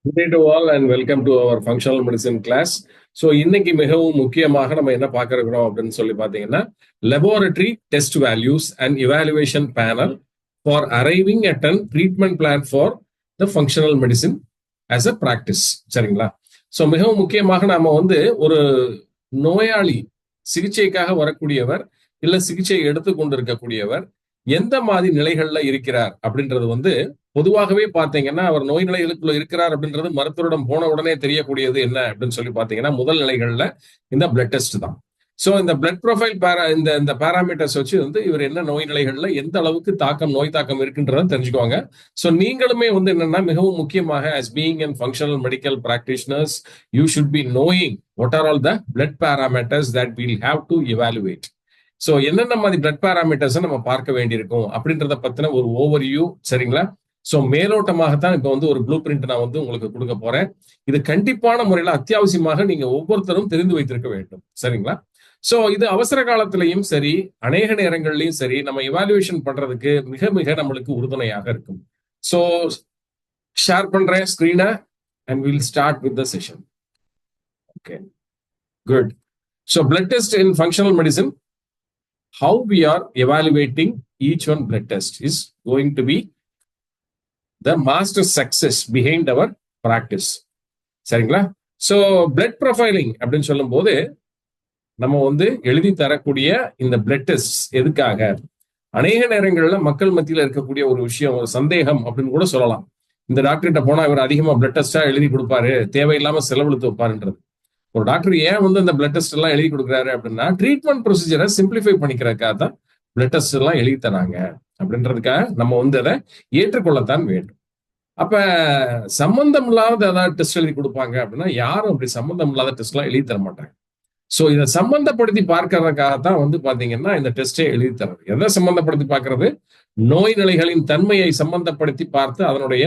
Good day to all and welcome to our functional medicine class. So இன்னைக்கு மிகவும் முக்கியமாக நம்ம என்ன பார்க்க இருக்கிறோம் அப்படின்னு சொல்லி பார்த்தீங்கன்னா laboratory test values and evaluation panel for arriving at an treatment plan for the functional medicine as a practice. சரிங்களா? ஸோ மிகவும் முக்கியமாக நாம ஒரு நோயாளி சிகிச்சைக்காக வரக்கூடியவர் இல்ல சிகிச்சை எடுத்துக்கொண்டு இருக்கக்கூடியவர் எந்த மாதிரி நிலைகள்ல இருக்கிறார் அப்படின்றது பொதுவாகவே பாத்தீங்கன்னா அவர் நோய் நிலைகளுக்குள்ள இருக்கிறார் அப்படின்றது மருத்துவரிடம் போன உடனே தெரியக்கூடியது என்ன அப்படின்னு சொல்லி பாத்தீங்கன்னா முதல் நிலைகள்ல இந்த பிளட் டெஸ்ட் தான். சோ இந்த பிளட் ப்ரொஃபைல் இந்த பேராமீட்டர்ஸ் வச்சு இவர் என்ன நோய் நிலைகள்ல எந்த அளவுக்கு நோய் தாக்கம் இருக்குன்றத தெரிஞ்சுக்குவாங்க. சோ நீங்களுமே என்னன்னா மிகவும் முக்கியமாக as being in functional medical practitioners you should be knowing what are all the blood parameters that we'll have to evaluate. So என்னென்ன மாதிரி பிளட் பேராமீட்டர்ஸ் நம்ம பார்க்க வேண்டியிருக்கும் அப்படின்றத பத்தின ஒரு ஓவர்வியூ. சரிங்களா? சோ மேலோட்டமாகத்தான் இப்ப ஒரு ப்ளூ பிரிண்ட் நான் உங்களுக்கு கொடுக்க போறேன். இது கண்டிப்பான முறையில அத்தியாவசியமாக நீங்க ஒவ்வொருத்தரும் தெரிந்து வைத்திருக்க வேண்டும். சரிங்களா? சோ இது அவசர காலத்திலையும் சரி அநேக நேரங்கள்லயும் சரி நம்ம இவாலுவேஷன் பண்றதுக்கு மிக மிக நம்மளுக்கு உறுதுணையாக இருக்கும். சோ ஷேர் பண்றேன் ஸ்கிரீனை and we'll start with the session. Okay, good. So blood test in functional medicine, how we are evaluating each one blood test is going to be the master success behind our practice. சரிங்களா? So blood profiling அப்படின்னு சொல்லும் போது நம்ம எழுதி தரக்கூடிய இந்த blood test எதுக்காக, அநேக நேரங்கள்ல மக்கள் மத்தியில இருக்கக்கூடிய ஒரு விஷயம், ஒரு சந்தேகம் அப்படின்னு கூட சொல்லலாம். இந்த டாக்டர்கிட்ட போனா இவர் அதிகமா பிளட் டெஸ்டா எழுதி கொடுப்பாரு, தேவையில்லாம செலவழித்து வைப்பாருன்றது. ஒரு டாக்டர் ஏன் அந்த பிளட் டெஸ்ட் எல்லாம் எழுதி கொடுக்குறாரு அப்படின்னா ட்ரீட்மெண்ட் ப்ரொசீஜரை சிம்பிளிஃபை பண்ணிக்கிறதுக்காக தான் பிளட் டெஸ்ட் எல்லாம் எழுதி தராங்க அப்படின்றதுக்காக நம்ம அதை ஏற்றுக்கொள்ளத்தான் வேண்டும். அப்ப சம்பந்தம் இல்லாத ஏதாவது டெஸ்ட் எழுதி கொடுப்பாங்க அப்படின்னா யாரும் அப்படி சம்பந்தம் இல்லாத டெஸ்ட் எல்லாம் எழுதி தர மாட்டாங்க. சோ இதை சம்பந்தப்படுத்தி பார்க்கறதுக்காகத்தான் பாத்தீங்கன்னா இந்த டெஸ்டே எழுதி தர்றது. எதை சம்பந்தப்படுத்தி பார்க்கறது? நோய் நிலைகளின் தன்மையை சம்பந்தப்படுத்தி பார்த்து அதனுடைய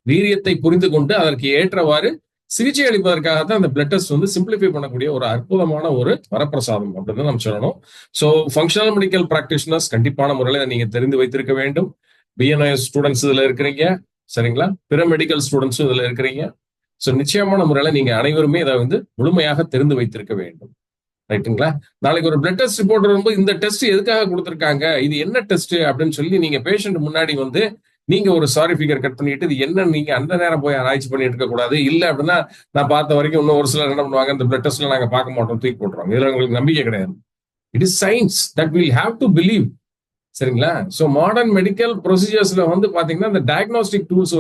வீரியத்தை புரிந்து கொண்டு அதற்கு ஏற்றவாறு சிகிச்சை அளிப்பதற்காகத்தான் அந்த பிளட் டெஸ்ட் சிம்பிளிஃபை பண்ணக்கூடிய ஒரு அற்புதமான ஒரு வரப்பிரசாதம் அப்படின்னு நம்ம சொல்லணும். சோ ஃபங்க்ஷனல் மெடிக்கல் பிராக்டிஷனர்ஸ் கண்டிப்பான முறையில நீங்க தெரிந்து வைத்திருக்க வேண்டும். பிஎன்ஐஎஸ் ஸ்டூடெண்ட்ஸ் இதுல இருக்கிறீங்க. சரிங்களா? பிற மெடிக்கல் ஸ்டூடெண்ட்ஸும் இதுல இருக்கிறீங்க. சோ நிச்சயமான முறையில நீங்க அனைவருமே இதை முழுமையாக தெரிந்து வைத்திருக்க வேண்டும். ரைட்டுங்களா? நாளைக்கு ஒரு பிளட் டெஸ்ட் ரிப்போர்ட் வரும்போது இந்த டெஸ்ட் எதுக்காக கொடுத்துருக்காங்க, இது என்ன டெஸ்ட் அப்படின்னு சொல்லி நீங்க பேஷண்ட் முன்னாடி நீங்க ஒரு சாரி ஃபிகர் கட் பண்ணிட்டு இது என்ன நீங்க அந்த நேரம் போய் ஆராய்ச்சி பண்ணிட்டு இருக்க கூடாது. இல்ல அப்படின்னா நான் பார்த்த வரைக்கும் இன்னும் ஒரு சிலர் என்ன பண்ணுவாங்க, இந்த பிளட் டெஸ்ட்ல நாங்க பார்க்க மாட்டோம், தூக்கி போட்டுருவாங்க. இதுல உங்களுக்கு நம்பிக்கை கிடையாது. It is science that will have to believe. சரிங்களா? சோ மாடர்ன் மெடிக்கல் ப்ரொசீஜர்ஸ்ல பாத்தீங்கன்னா இந்த டயக்னோஸ்டிக் டூல்ஸ்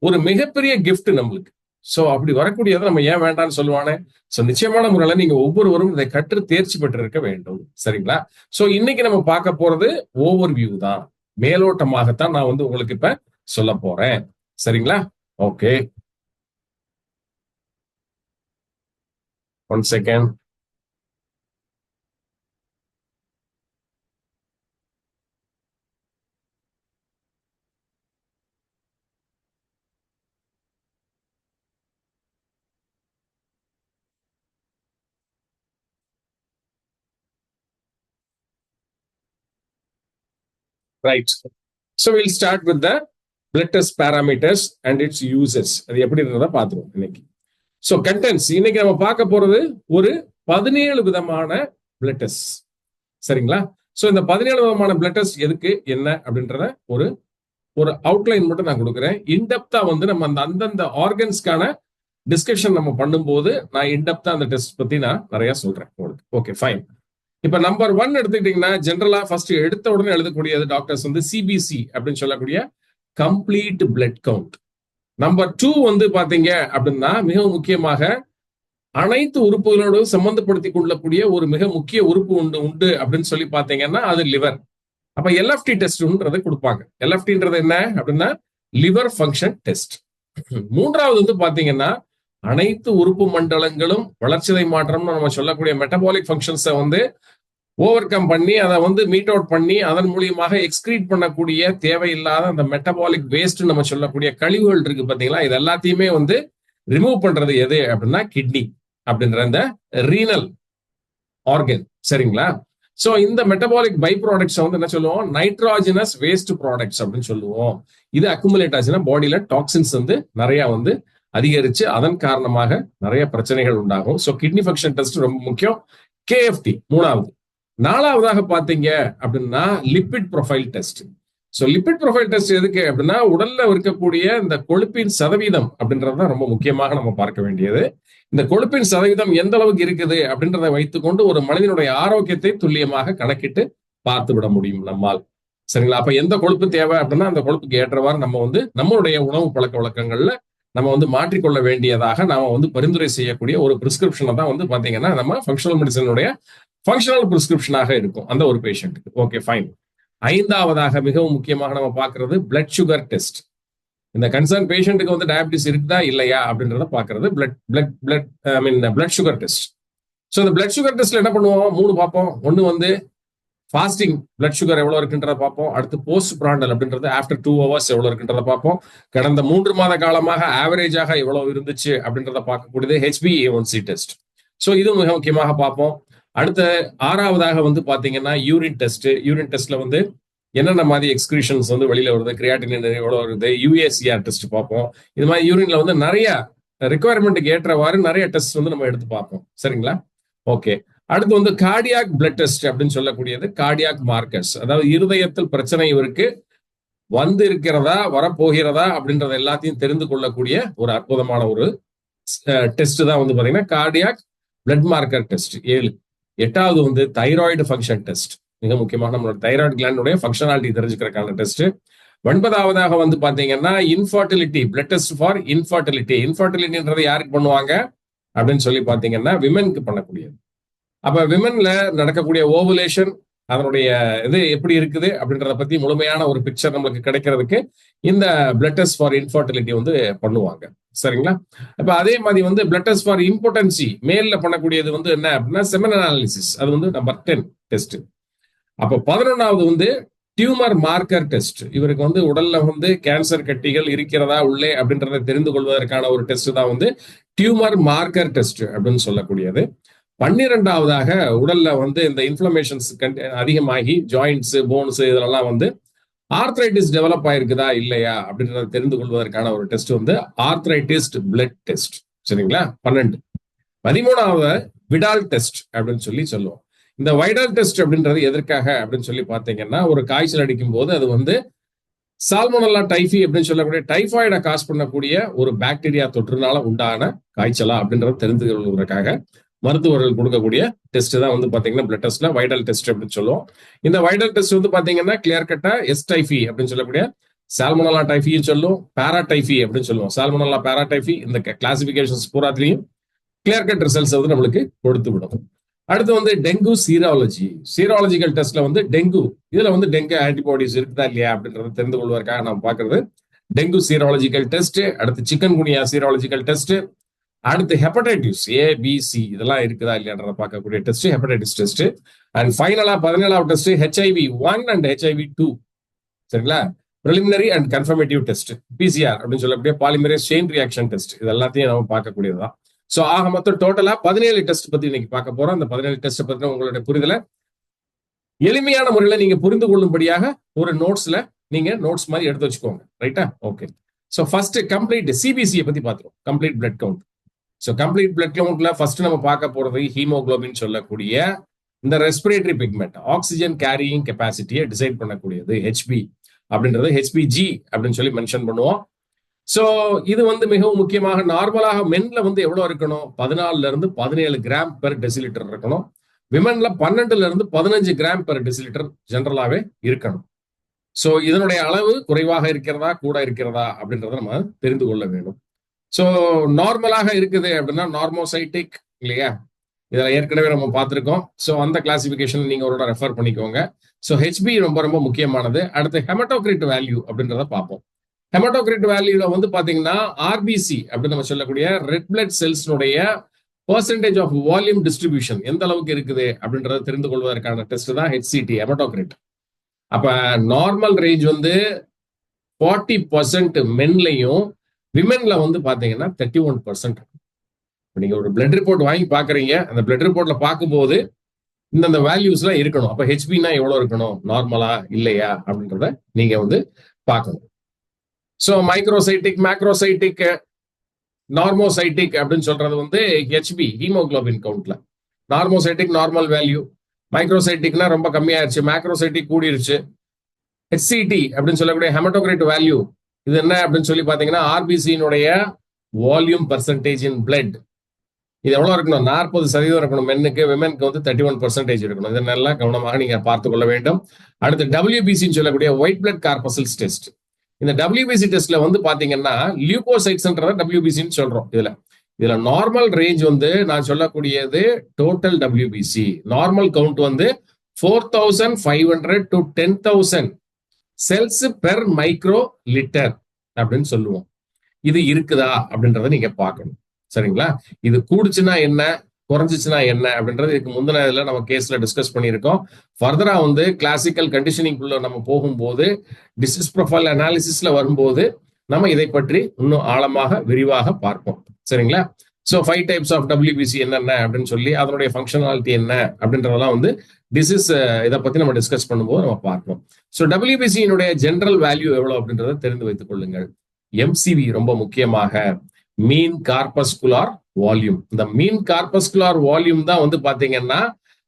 ஒரு மிகப்பெரிய கிஃப்ட் நம்மளுக்கு. சோ அப்படி வரக்கூடியதை நம்ம ஏன் வேண்டாம்னு சொல்லுவானே. சோ நிச்சயமான முறையில நீங்க ஒவ்வொருவரும் இதை கற்று தேர்ச்சி பெற்று இருக்க வேண்டும். சரிங்களா? சோ இன்னைக்கு நம்ம பார்க்க போறது ஓவர் வியூ தான், மேலோட்டமாகத்தான் நான் உங்களுக்கு இப்ப சொல்ல போறேன். சரிங்களா? Okay, one second. Right. So we'll start with the blood test parameters and its uses. அது எப்படின்றத பார்த்துருவோம் இன்னைக்கு. So contents, இன்னைக்கு நம்ம பார்க்க போறது ஒரு 17 விதமான பிளட் டெஸ்ட். சரிங்களா? சோ இந்த 17 விதமான பிளட் டெஸ்ட் எதுக்கு என்ன அப்படின்றத ஒரு ஒரு அவுட்லைன் மட்டும் நான் கொடுக்குறேன். இன்டெப்தா நம்ம அந்தந்த ஆர்கன்ஸ்க்கான டிஸ்கஷன் நம்ம பண்ணும்போது நான் இன்டெப்தா அந்த டெஸ்ட் பத்தி நான் நிறைய சொல்றேன் உங்களுக்கு. Okay, fine. இப்ப நம்பர் 1 எடுத்துக்கிட்டீங்கன்னா ஜெனரலா ஃபர்ஸ்ட் எடுத்த உடனே எழுதக்கூடியது டாக்டர்ஸ் சிபிசி அப்படின்னு சொல்லக்கூடிய கம்ப்ளீட் பிளட் கவுண்ட். நம்பர் 2 பாத்தீங்க அப்படின்னா மிகவும் முக்கியமாக அனைத்து உறுப்புகளோடு சம்பந்தப்படுத்திக் கொள்ளக்கூடிய ஒரு மிக முக்கிய உறுப்பு உண்டு அப்படின்னு சொல்லி பாத்தீங்கன்னா அது லிவர். அப்ப எல்எஃப்டி டெஸ்ட்ன்றதை கொடுப்பாங்க. எல்எஃப்டின்றது என்ன அப்படின்னா லிவர் ஃபங்க்ஷன் டெஸ்ட். 3வது பாத்தீங்கன்னா அனைத்து உறுப்பு மண்டலங்களும் வளர்ச்சிதை மாற்றம்னு நம்ம சொல்லக்கூடிய மெட்டபாலிக் ஃபங்க்ஷன்ஸை ஓவர் கம் பண்ணி அதை மீட் அவுட் பண்ணி அதன் மூலியமாக எக்ஸ்கிரீட் பண்ணக்கூடிய தேவையில்லாத அந்த மெட்டபாலிக் வேஸ்ட் நம்ம சொல்லக்கூடிய கழிவுகள் இருக்கு பாத்தீங்களா, இது எல்லாத்தையுமே ரிமூவ் பண்றது எது அப்படின்னா கிட்னி அப்படின்ற அந்த ரீனல் ஆர்கன். சரிங்களா? ஸோ இந்த மெட்டபாலிக் பை ப்ராடக்ட்ஸ் வந்து என்ன சொல்லுவோம், நைட்ரோஜனஸ் வேஸ்ட் ப்ராடக்ட்ஸ் அப்படின்னு சொல்லுவோம். இது அக்குமுலேட் ஆச்சுன்னா பாடியில டாக்ஸின்ஸ் வந்து நிறைய வந்து அதிகரிச்சு அதன் காரணமாக நிறைய பிரச்சனைகள் உண்டாகும். ஸோ கிட்னி ஃபங்க்ஷன் டெஸ்ட் ரொம்ப முக்கியம். கேஎஃப்டி மூணாவது. நாலாவதாக பாத்தீங்க அப்படின்னா lipid profile test. So lipid profile test எதுக்கு அப்படின்னா உடல்ல இருக்கக்கூடிய இந்த கொழுப்பின் சதவீதம் அப்படின்றதுதான் ரொம்ப முக்கியமாக நம்ம பார்க்க வேண்டியது. இந்த கொழுப்பின் சதவீதம் எந்த அளவுக்கு இருக்குது அப்படின்றத வைத்துக்கொண்டு ஒரு மனிதனுடைய ஆரோக்கியத்தை துல்லியமாக கணக்கிட்டு பார்த்து விட முடியும் நம்மால். சரிங்களா? அப்ப எந்த கொழுப்பு தேவை அப்படின்னா அந்த கொழுப்புக்கு ஏற்றவாறு நம்ம வந்து நம்மளுடைய உணவு பழக்க வழக்கங்கள்ல நம்ம வந்து மாற்றிக்கொள்ள வேண்டியதாக நாம வந்து பரிந்துரை செய்யக்கூடிய ஒரு பிரிஸ்கிரிப்ஷனை தான் வந்து பாத்தீங்கன்னா நம்ம ஃபங்க்ஷனல் மெடிசனுடைய ஃபங்க்ஷனல் பிரிஸ்கிரிப்ஷனாக இருக்கும் அந்த ஒரு பேஷண்ட்டுக்கு. Okay fine. ஐந்தாவதாக மிகவும் முக்கியமாக நம்ம பார்க்கறது பிளட் சுகர் டெஸ்ட். இந்த கன்சர்ன் பேஷண்ட்டுக்கு வந்து டயபிட்டிஸ் இருக்குதா இல்லையா அப்படின்றத பாக்குறது பிளட் சுகர் டெஸ்ட். ஸோ இந்த பிளட் சுகர் டெஸ்ட்ல என்ன பண்ணுவோம், 3 பார்ப்போம். ஒன்னு வந்து ஃபாஸ்டிங் பிளட் சுகர் எவ்வளவு இருக்குன்றத பார்ப்போம். அடுத்து போஸ்ட் பிராண்டல் அப்படின்றது ஆஃப்டர் 2 hours எவ்வளவு இருக்குன்றத பார்ப்போம். கடந்த 3 மாத காலமாக ஆவரேஜாக எவ்வளவு இருந்துச்சு அப்படின்றத பார்க்கக்கூடியது HbA1c டெஸ்ட். ஸோ இது மிக முக்கியமாக பார்ப்போம். அடுத்த 6வதாக வந்து பாத்தீங்கன்னா யூரின் டெஸ்ட். யூரின் டெஸ்ட்ல வந்து என்னென்ன மாதிரி எக்ஸ்கிரீஷன்ஸ் வந்து வெளியில வருது, கிரியாட்டினின் எவ்வளவு வருது, UACR டெஸ்ட் பார்ப்போம். இது மாதிரி யூரின்ல வந்து நிறைய ரிக்குவயர்மெண்ட்டுக்கு ஏற்றவாறு நிறைய டெஸ்ட் வந்து நம்ம எடுத்து பார்ப்போம். சரிங்களா? ஓகே. அடுத்து வந்து கார்டியாக் பிளட் டெஸ்ட் அப்படின்னு சொல்லக்கூடியது கார்டியாக் மார்க்கர்ஸ். அதாவது இருதயத்தில் பிரச்சனை இவருக்கு வந்து இருக்கிறதா வரப்போகிறதா அப்படின்றத எல்லாத்தையும் தெரிந்து கொள்ளக்கூடிய ஒரு அற்புதமான ஒரு டெஸ்ட் தான் வந்து பாத்தீங்கன்னா கார்டியாக் பிளட் மார்க்கர் டெஸ்ட். 7. 8வது வந்து தைராய்டு ஃபங்க்ஷன் டெஸ்ட். மிக முக்கியமாக நம்மளோட தைராய்டு கிளாண்டுடைய ஃபங்க்ஷனாலிட்டி தெரிஞ்சுக்கிறதுக்கான டெஸ்ட். 9வதாக வந்து பாத்தீங்கன்னா infertility blood test for infertility. இன்ஃபர்டிலிட்டின்றது யாருக்கு பண்ணுவாங்க அப்படின்னு சொல்லி பாத்தீங்கன்னா விமென்க்கு பண்ணக்கூடியது. அப்ப விமென்ல நடக்கக்கூடிய ஓவுலேஷன் அதனுடைய இது எப்படி இருக்குது அப்படின்றத பத்தி முழுமையான ஒரு பிக்சர் நம்மளுக்கு கிடைக்கிறதுக்கு இந்த பிளட் டெஸ்ட் ஃபார் இன்ஃபர்டிலிட்டி வந்து பண்ணுவாங்க. சரிங்களா? அப்ப அதே மாதிரி வந்து பிளட் டெஸ்ட் ஃபார் இம்பார்ட்டன்சி மேல்ல பண்ணக்கூடியது வந்து என்ன அப்படின்னா செமன் அனாலிசிஸ். அது வந்து நம்பர் 10 டெஸ்ட். அப்ப 11வது வந்து டியூமர் மார்க்கர் டெஸ்ட். இவருக்கு வந்து உடல்ல வந்து கேன்சர் கட்டிகள் இருக்கிறதா உள்ளே அப்படின்றத தெரிந்து கொள்வதற்கான ஒரு டெஸ்ட் தான் வந்து டியூமர் மார்க்கர் டெஸ்ட் அப்படின்னு சொல்லக்கூடியது. 12வதாக உடல்ல வந்து இந்த இன்ஃப்ளமேஷன்ஸ் அதிகமாகி ஜாயிண்ட்ஸ் போன்ஸ் இதெல்லாம் வந்து ஆர்த்ரைட்டிஸ் டெவலப் ஆயிருக்குதா இல்லையா அப்படின்றத தெரிந்து கொள்வதற்கான ஒரு டெஸ்ட் வந்து ஆர்த்ரைட்டிஸ் பிளட் டெஸ்ட். சரிங்களா? 12. 13வது விடால் டெஸ்ட் அப்படின்னு சொல்லி சொல்லுவோம். இந்த வைடால் டெஸ்ட் அப்படின்றது எதற்காக அப்படின்னு சொல்லி பாத்தீங்கன்னா ஒரு காய்ச்சல் அடிக்கும் போது அது வந்து சால்மோனல்லா டைஃபி அப்படின்னு சொல்லக்கூடிய டைஃபாய்டை காஸ் பண்ணக்கூடிய ஒரு பாக்டீரியா தொற்றுனால உண்டான காய்ச்சலா அப்படின்றத தெரிந்து கொள்வதற்காக மருத்துவர்கள் கொடுக்கக்கூடிய டெஸ்ட் தான் வந்து பாத்தீங்கன்னா பிளட் டெஸ்ட்ல வைடல் டெஸ்ட் அப்படின்னு சொல்லுவோம். இந்த வைடல் டெஸ்ட் வந்து பாத்தீங்கன்னா கிளியர் கட்டா டைஃபி அப்படின்னு சொல்லக்கூடிய சால்மோனல்லா டைஃபின்னு சொல்லுவோம், பாராடைஃபி அப்படின்னு சொல்லுவோம். சால்மோனல்லா பாராடைஃபி இந்த கிளாசிபிகேஷன்ஸ் பூராத்திலையும் கிளியர் கட் ரிசல்ட்ஸ் வந்து நம்மளுக்கு கொடுத்து விடும். அடுத்து வந்து டெங்கு சீராலஜிக்கல் டெஸ்ட்ல வந்து டெங்கு இதுல வந்து டெங்கு ஆன்டிபாடிஸ் இருக்குதா இல்லையா அப்படின்றத தெரிந்து கொள்வதற்காக நம்ம பாக்குறது டெங்கு சீராலஜிக்கல் டெஸ்ட். அடுத்து சிக்கன் குனியா சீராலஜிக்கல் டெஸ்ட். அடுத்து ஹெப்படைட்டிஸ் ABC இதெல்லாம் இருக்குதா இல்லையான்றத பார்க்கக்கூடிய டெஸ்ட் ஹெப்படைட்டிஸ் டெஸ்ட். அண்ட் ஃபைனலா 17வது டெஸ்ட் HIV-1 அண்ட் HIV-2. சரிங்களா? Preliminary and confirmative test PCR அப்படின்னு சொல்லக்கூடிய பாலிமரேஸ் செயின் ரியாக்ஷன் டெஸ்ட். இது எல்லாத்தையும் நம்ம பார்க்கக்கூடியதுதான். சோ ஆக மொத்தம் டோட்டலா 17 டெஸ்ட் பத்தி இன்னைக்கு பார்க்க போறோம். அந்த 17 டெஸ்ட் பத்தின உங்களுடைய புரிதலை எளிமையான முறையில நீங்க புரிந்து கொள்ளும்படியாக ஒரு நோட்ஸ்ல நீங்க நோட்ஸ் மாதிரி எடுத்து வச்சுக்கோங்க. ரைட்டா? Okay. So first complete CBC பத்தி பார்த்துருவோம். Complete blood count. So complete blood கவுண்ட்ல ஃபர்ஸ்ட் நம்ம பார்க்க போறது ஹீமோகுளோபின் சொல்லக்கூடிய இந்த ரெஸ்பிரேட்டரி பிக்மெண்ட் ஆக்சிஜன் கேரியிங் கெப்பாசிட்டியை டிசைட் பண்ணக்கூடியது HB அப்படின்றது HBG அப்படின்னு சொல்லி மென்ஷன் பண்ணுவோம். ஸோ இது வந்து மிகவும் முக்கியமாக நார்மலாக மென்ல வந்து எவ்வளவு இருக்கணும், 14 இருந்து 17 கிராம் பெர் டெசிலிட்டர் இருக்கணும். விமன்ல 12 இருந்து 15 கிராம் பெர் டெசிலிட்டர் ஜெனரலாவே இருக்கணும். ஸோ இதனுடைய அளவு குறைவாக இருக்கிறதா கூட இருக்கிறதா அப்படின்றத நம்ம தெரிந்து கொள்ள வேண்டும். ஸோ நார்மலாக இருக்குது அப்படின்னா நார்மோசைட்டிக் இல்லையா, இதில் ஏற்கனவே நம்ம பார்த்துருக்கோம். ஸோ அந்த கிளாசிபிகேஷன் நீங்க ஒரு ரெஃபர் பண்ணிக்கோங்க. ஸோ HB ரொம்ப ரொம்ப முக்கியமானது. அடுத்து ஹெமட்டோகிரிட் வேல்யூ அப்படின்றத பார்ப்போம். ஹெமட்டோகிரிட் வேல்யூல வந்து பாத்தீங்கன்னா RBC அப்படின்னு நம்ம சொல்லக்கூடிய ரெட் பிளட் செல்ஸ்னுடைய பெர்சன்டேஜ் ஆஃப் வால்யூம் டிஸ்ட்ரிபியூஷன் எந்த அளவுக்கு இருக்குது அப்படின்றத தெரிந்து கொள்வதற்கான டெஸ்ட் தான் HCT ஹெமட்டோகிரிட். அப்ப நார்மல் ரேஞ்ச் வந்து 40% மென்லையும் விமென்ல வந்து பாத்தீங்கன்னா 31%. நீங்க ஒரு பிளட் ரிப்போர்ட் வாங்கி பாக்குறீங்க, அந்த பிளட் ரிப்போர்ட்ல பார்க்கும்போது இந்தந்த வேல்யூஸ்லாம் இருக்கணும். அப்ப ஹெச்பினா எவ்வளவு இருக்கணும், நார்மலா இல்லையா அப்படின்றத நீங்க வந்து பார்க்கணும். ஸோ மைக்ரோசைட்டிக், மேக்ரோசைட்டிக், நார்மோசைட்டிக் அப்படின்னு சொல்றது வந்து ஹெச்பி ஹீமோகுளோபின் கவுண்ட்ல. நார்மோசைட்டிக் நார்மல் வேல்யூ, மைக்ரோசைட்டிக்னா ரொம்ப கம்மியாயிருச்சு, மேக்ரோசைட்டிக் கூடிருச்சு. ஹெச்சிடி அப்படின்னு சொல்லக்கூடிய ஹெமட்டோகிரைட் வேல்யூ இது என்ன அப்படின்னு சொல்லி பாத்தீங்கன்னா ஆர்பிசியினுடைய வால்யூம் பர்சன்டேஜ் இன் பிளட். இது எவ்வளவு இருக்கணும், 40% இருக்கணும் மென்னுக்கு, விமென்க்கு வந்து 31% இருக்கணும். இதெல்லாம் கவனமாக நீங்க பார்த்துக் கொள்ள வேண்டும். அடுத்து டபிள்யூபிசின்னு சொல்லக்கூடிய ஒயிட் பிளட் கார்பசல்ஸ் டெஸ்ட். இந்த டபிள்யூபிசி டெஸ்ட்ல வந்து பாத்தீங்கன்னா லியூகோசைட்ஸ்ன்றத டபிள்யூபிசின்னு சொல்றோம். இதுல நார்மல் ரேஞ்ச் வந்து நான் சொல்லக்கூடியது டோட்டல் டபிள்யூபிசி நார்மல் கவுண்ட் வந்து 4500 to 10,000 cells per microlitre அப்படின்னு சொல்லுவோம். இது இருக்குதா அப்படின்றத நீங்க பார்க்கணும். சரிங்களா? இது கூடுச்சுன்னா என்ன, குறைஞ்சிச்சுன்னா என்ன அப்படின்றது இதுக்கு முந்தின இதுல நம்ம கேஸ்ல டிஸ்கஸ் பண்ணியிருக்கோம். ஃபர்தரா வந்து கிளாசிக்கல் கண்டிஷனிங்குள்ள நம்ம போகும்போது டிசீஸ் ப்ரொஃபைல் அனாலிசிஸ்ல வரும்போது நம்ம இதை பற்றி இன்னும் ஆழமாக விரிவாக பார்ப்போம். சரிங்களா? ஸோ 5 டைப்ஸ் ஆஃப் டபிள்யூபிசி என்னென்ன அப்படின்னு சொல்லி அதனுடைய ஃபங்க்ஷனாலிட்டி என்ன அப்படின்றதெல்லாம் வந்து டிசீஸ் இதை பத்தி நம்ம டிஸ்கஸ் பண்ணும்போது நம்ம பார்ப்போம். ஸோ டபிள்யூபிசியினுடைய ஜெனரல் வேல்யூ எவ்வளவு அப்படின்றத தெரிந்து வைத்துக் கொள்ளுங்கள். எம்சிவி ரொம்ப முக்கியமாக மீன் கார்பஸ்குலார் வால்யூம். இந்த மீன் கார்பஸ்குலார் வால்யூம் தான் வந்து பாத்தீங்கன்னா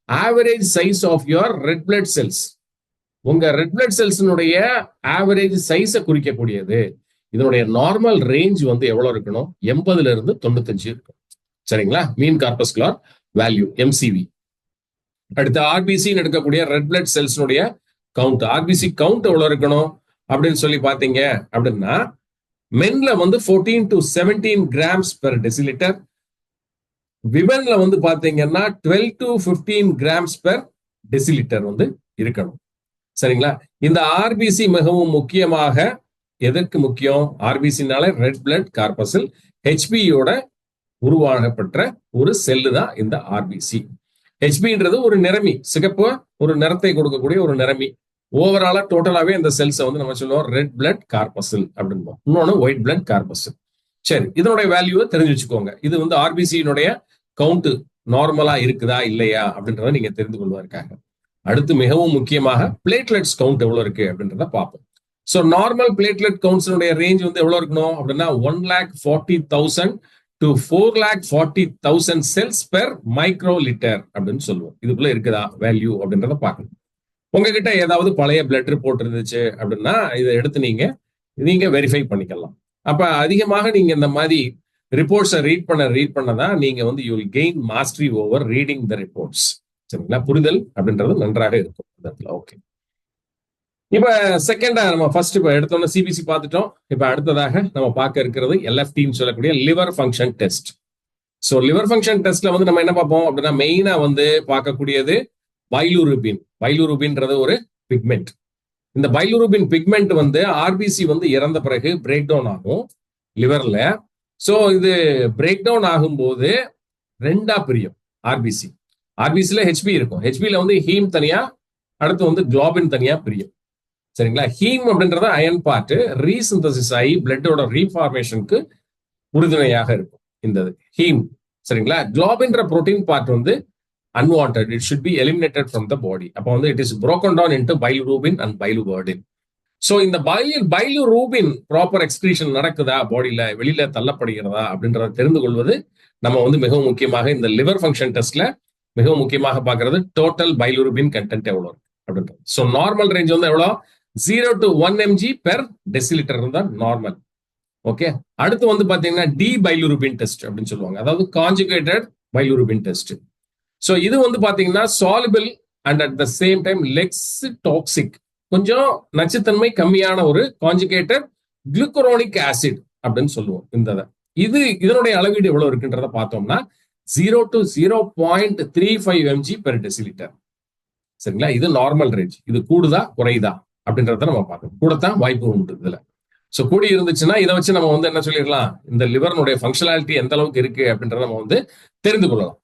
average size of your red blood cells. உங்க ரெட் பிளட் செல்ஸினுடைய ஆவரேஜ் சைஸை குறிக்கக்கூடியது. இதனுடைய நார்மல் ரேஞ்ச் வந்து எவ்வளவு இருக்கணும், 80 இருந்து 95 இருக்கும். சரிங்களா? Mean corpuscular value MCV. அடுத்து ஆர்பிசி எடுக்கக்கூடிய ரெட் பிளட் செல்ஸினுடைய கவுண்ட். ஆர்பிசி கவுண்ட் எவ்வளவு இருக்கணும் அப்படின்னு சொல்லி பாத்தீங்க அப்படின்னா மென்ல வந்து 14 to 17 கிராம்ஸ் பெர் டெசிலிட்டர், விமென்ல வந்து பாத்தீங்கன்னா 12 to 15 கிராம்ஸ் பெர் டெசிலிட்டர் வந்து இருக்கணும். சரிங்களா? இந்த ஆர்பிசி மிகவும் முக்கியமாக எதற்கு முக்கியம், ஆர்பிசினால ரெட் பிளட் கார்பசல் ஹெச்பியோட உருவாகப்பட்ட ஒரு செல்லு தான் இந்த ஆர்பிசி. ஹெச்பின்றது ஒரு நிறமி, சிகப்பு ஒரு நிறத்தை கொடுக்கக்கூடிய ஒரு நிறமி. ஓவராலா டோட்டலாவே இந்த செல்ஸை வந்து நம்ம சொல்லுவோம் ரெட் பிளட் கார்பசல் அப்படின்னு. இன்னொன்னு ஒயிட் பிளட் கார்பசல். சரி, இதனுடைய வேல்யூவை தெரிஞ்சு வச்சுக்கோங்க. இது வந்து ஆர்பிசியினுடைய கவுண்ட் நார்மலா இருக்குதா இல்லையா அப்படின்றத நீங்க தெரிந்து கொள்வதற்காக. அடுத்து மிகவும் முக்கியமாக பிளேட்லெட்ஸ் கவுண்ட் எவ்வளவு இருக்கு அப்படின்றத பார்ப்போம். ஸோ நார்மல் பிளேட்லெட் கவுண்ட்ஸினுடைய ரேஞ்ச் வந்து எவ்வளவு இருக்கணும் அப்படின்னா 1,40,000 to 4,40,000 cells per microlitre அப்படின்னு சொல்லுவோம். இதுக்குள்ள இருக்குதா வேல்யூ அப்படின்றத பார்க்கணும். உங்ககிட்ட ஏதாவது பழைய பிளட் ரிப்போர்ட் இருந்துச்சு அப்படின்னா இதை எடுத்து நீங்க வெரிஃபை பண்ணிக்கலாம். அப்ப அதிகமாக நீங்க இந்த மாதிரி ரிப்போர்ட்ஸை ரீட் பண்ணதான் நீங்க வந்து you will gain mastery over reading the reports. சரிங்களா? புரிதல் அப்படின்றது நன்றாக இருக்கும் இந்த இடத்துல. ஓகே, இப்ப செகண்டா நம்ம ஃபர்ஸ்ட் இப்ப எடுத்தோம்னா சிபிசி பார்த்துட்டோம். இப்ப அடுத்ததாக நம்ம பார்க்க இருக்கிறது எல்எஃப்டின்னு சொல்லக்கூடிய liver function test. So liver function டெஸ்ட்ல வந்து நம்ம என்ன பார்ப்போம் அப்படின்னா மெயினா வந்து பார்க்கக்கூடியது பைலூருபின். பைலூருபின்றது ஒரு பிக்மெண்ட். இந்த பைலூருபின் பிக்மெண்ட் வந்து ஆர்பிசி வந்து இறந்த பிறகு பிரேக் டவுன் ஆகும் லிவர்ல. ஸோ இது பிரேக் டவுன் ஆகும்போது ரெண்டா பிரியும் ஆர்பிசி. ஆர்பிசில ஹெச்பி இருக்கும். ஹெச்பில வந்து ஹீம் தனியா, அடுத்து வந்து குளோபின் தனியா பிரியும். சரிங்களா? ஹீம் அப்படின்றது அயன் பார்ட் ரீசிந்தசிஸ் ஆகி பிளட்டோட ரீஃபார்மேஷனுக்கு உறுதுணையாக இருக்கும் இந்த ஹீம். சரிங்களா? குளோபின்ற புரோட்டீன் பார்ட் வந்து unwanted, it should be eliminated from the body. அப்போ வந்து it is broken down into bilirubin and biliverdin. So இந்த பைலுரூபின் ப்ராப்பர் எக்ஸ்கிரீஷன் நடக்குதா பாடியில, வெளியில தள்ளப்படுகிறதா அப்படின்றத தெரிந்து கொள்வது நம்ம வந்து மிகவும் முக்கியமாக இந்த லிவர் ஃபங்க்ஷன் டெஸ்ட்ல மிகவும் முக்கியமாக பார்க்கறது டோட்டல் பைலுரூபின் கண்டென்ட் எவ்வளோ இருக்கு அப்படின்றது. ஸோ நார்மல் ரேஞ்ச் வந்து எவ்வளோ, 0 to 1 mg பெர் டெசிலிட்டர் தான் நார்மல். ஓகே, அடுத்து வந்து பாத்தீங்கன்னா டி பைலுரூபின் டெஸ்ட் அப்படின்னு சொல்லுவாங்க, அதாவது கான்ஜுகேட்டட் பைலுரூபின் டெஸ்ட். ஸோ இது வந்து பாத்தீங்கன்னா soluble and at the same time less toxic, கொஞ்சம் நச்சுத்தன்மை கம்மியான ஒரு கான்ஜுகேட்டட் குளுக்கரோனிக் ஆசிட் அப்படின்னு சொல்லுவோம். இதனுடைய அளவீடு எவ்வளவு இருக்குன்றத பார்த்தோம்னா 0 to 0.35 mg பெர் டெசிலிட்டர். சரிங்களா? இது நார்மல் ரேஞ்ச். இது கூடுதா குறையுதா அப்படின்றத நம்ம பார்க்கணும். கூடத்தான் வாய்ப்பு உண்டு இதுல. ஸோ கூடி இருந்துச்சுன்னா இதை வச்சு நம்ம வந்து என்ன சொல்லிடலாம், இந்த லிவர்னுடைய ஃபங்க்ஷனாலிட்டி எந்த அளவுக்கு இருக்கு அப்படின்றத நம்ம வந்து தெரிந்து கொள்ளலாம்.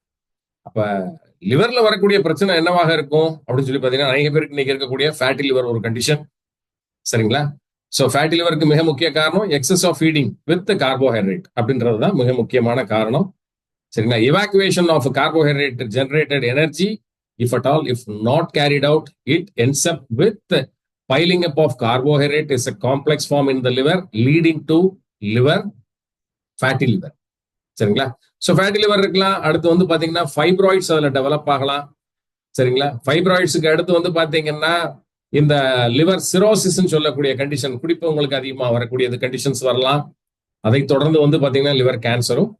அப்ப லிவர்ல வரக்கூடிய பிரச்சனை என்னவாக இருக்கும் அப்படின்னு சொல்லி பாத்தீங்கன்னா நிறைய பேருக்கு இன்னைக்கு இருக்கக்கூடிய ஃபேட்டி லிவர் ஒரு கண்டிஷன். சரிங்களா? ஸோ ஃபேட்டி லிவருக்கு மிக முக்கிய காரணம் excess of feeding with carbohydrate அப்படின்றது தான் மிக முக்கியமான காரணம். சரிங்களா? Evacuation of carbohydrate generated energy If at all, if not carried out, it ends up with piling up of carbohydrate is a complex form in the liver, leading to liver fatty liver. சரிங்களா? So fatty liver இருக்கலாம். அடுத்து வந்து பாத்தீங்கன்னா fibroids அதில் develop ஆகலாம். சரிங்களா? ஃபைப்ராய்ட்ஸுக்கு அடுத்து வந்து பாத்தீங்கன்னா இந்த லிவர் சிரோசிஸ் சொல்லக்கூடிய கண்டிஷன், குடிப்பு உங்களுக்கு அதிகமாக வரக்கூடியது கண்டிஷன்ஸ் வரலாம். அதை தொடர்ந்து வந்து பாத்தீங்கன்னா லிவர் கேன்சரும்.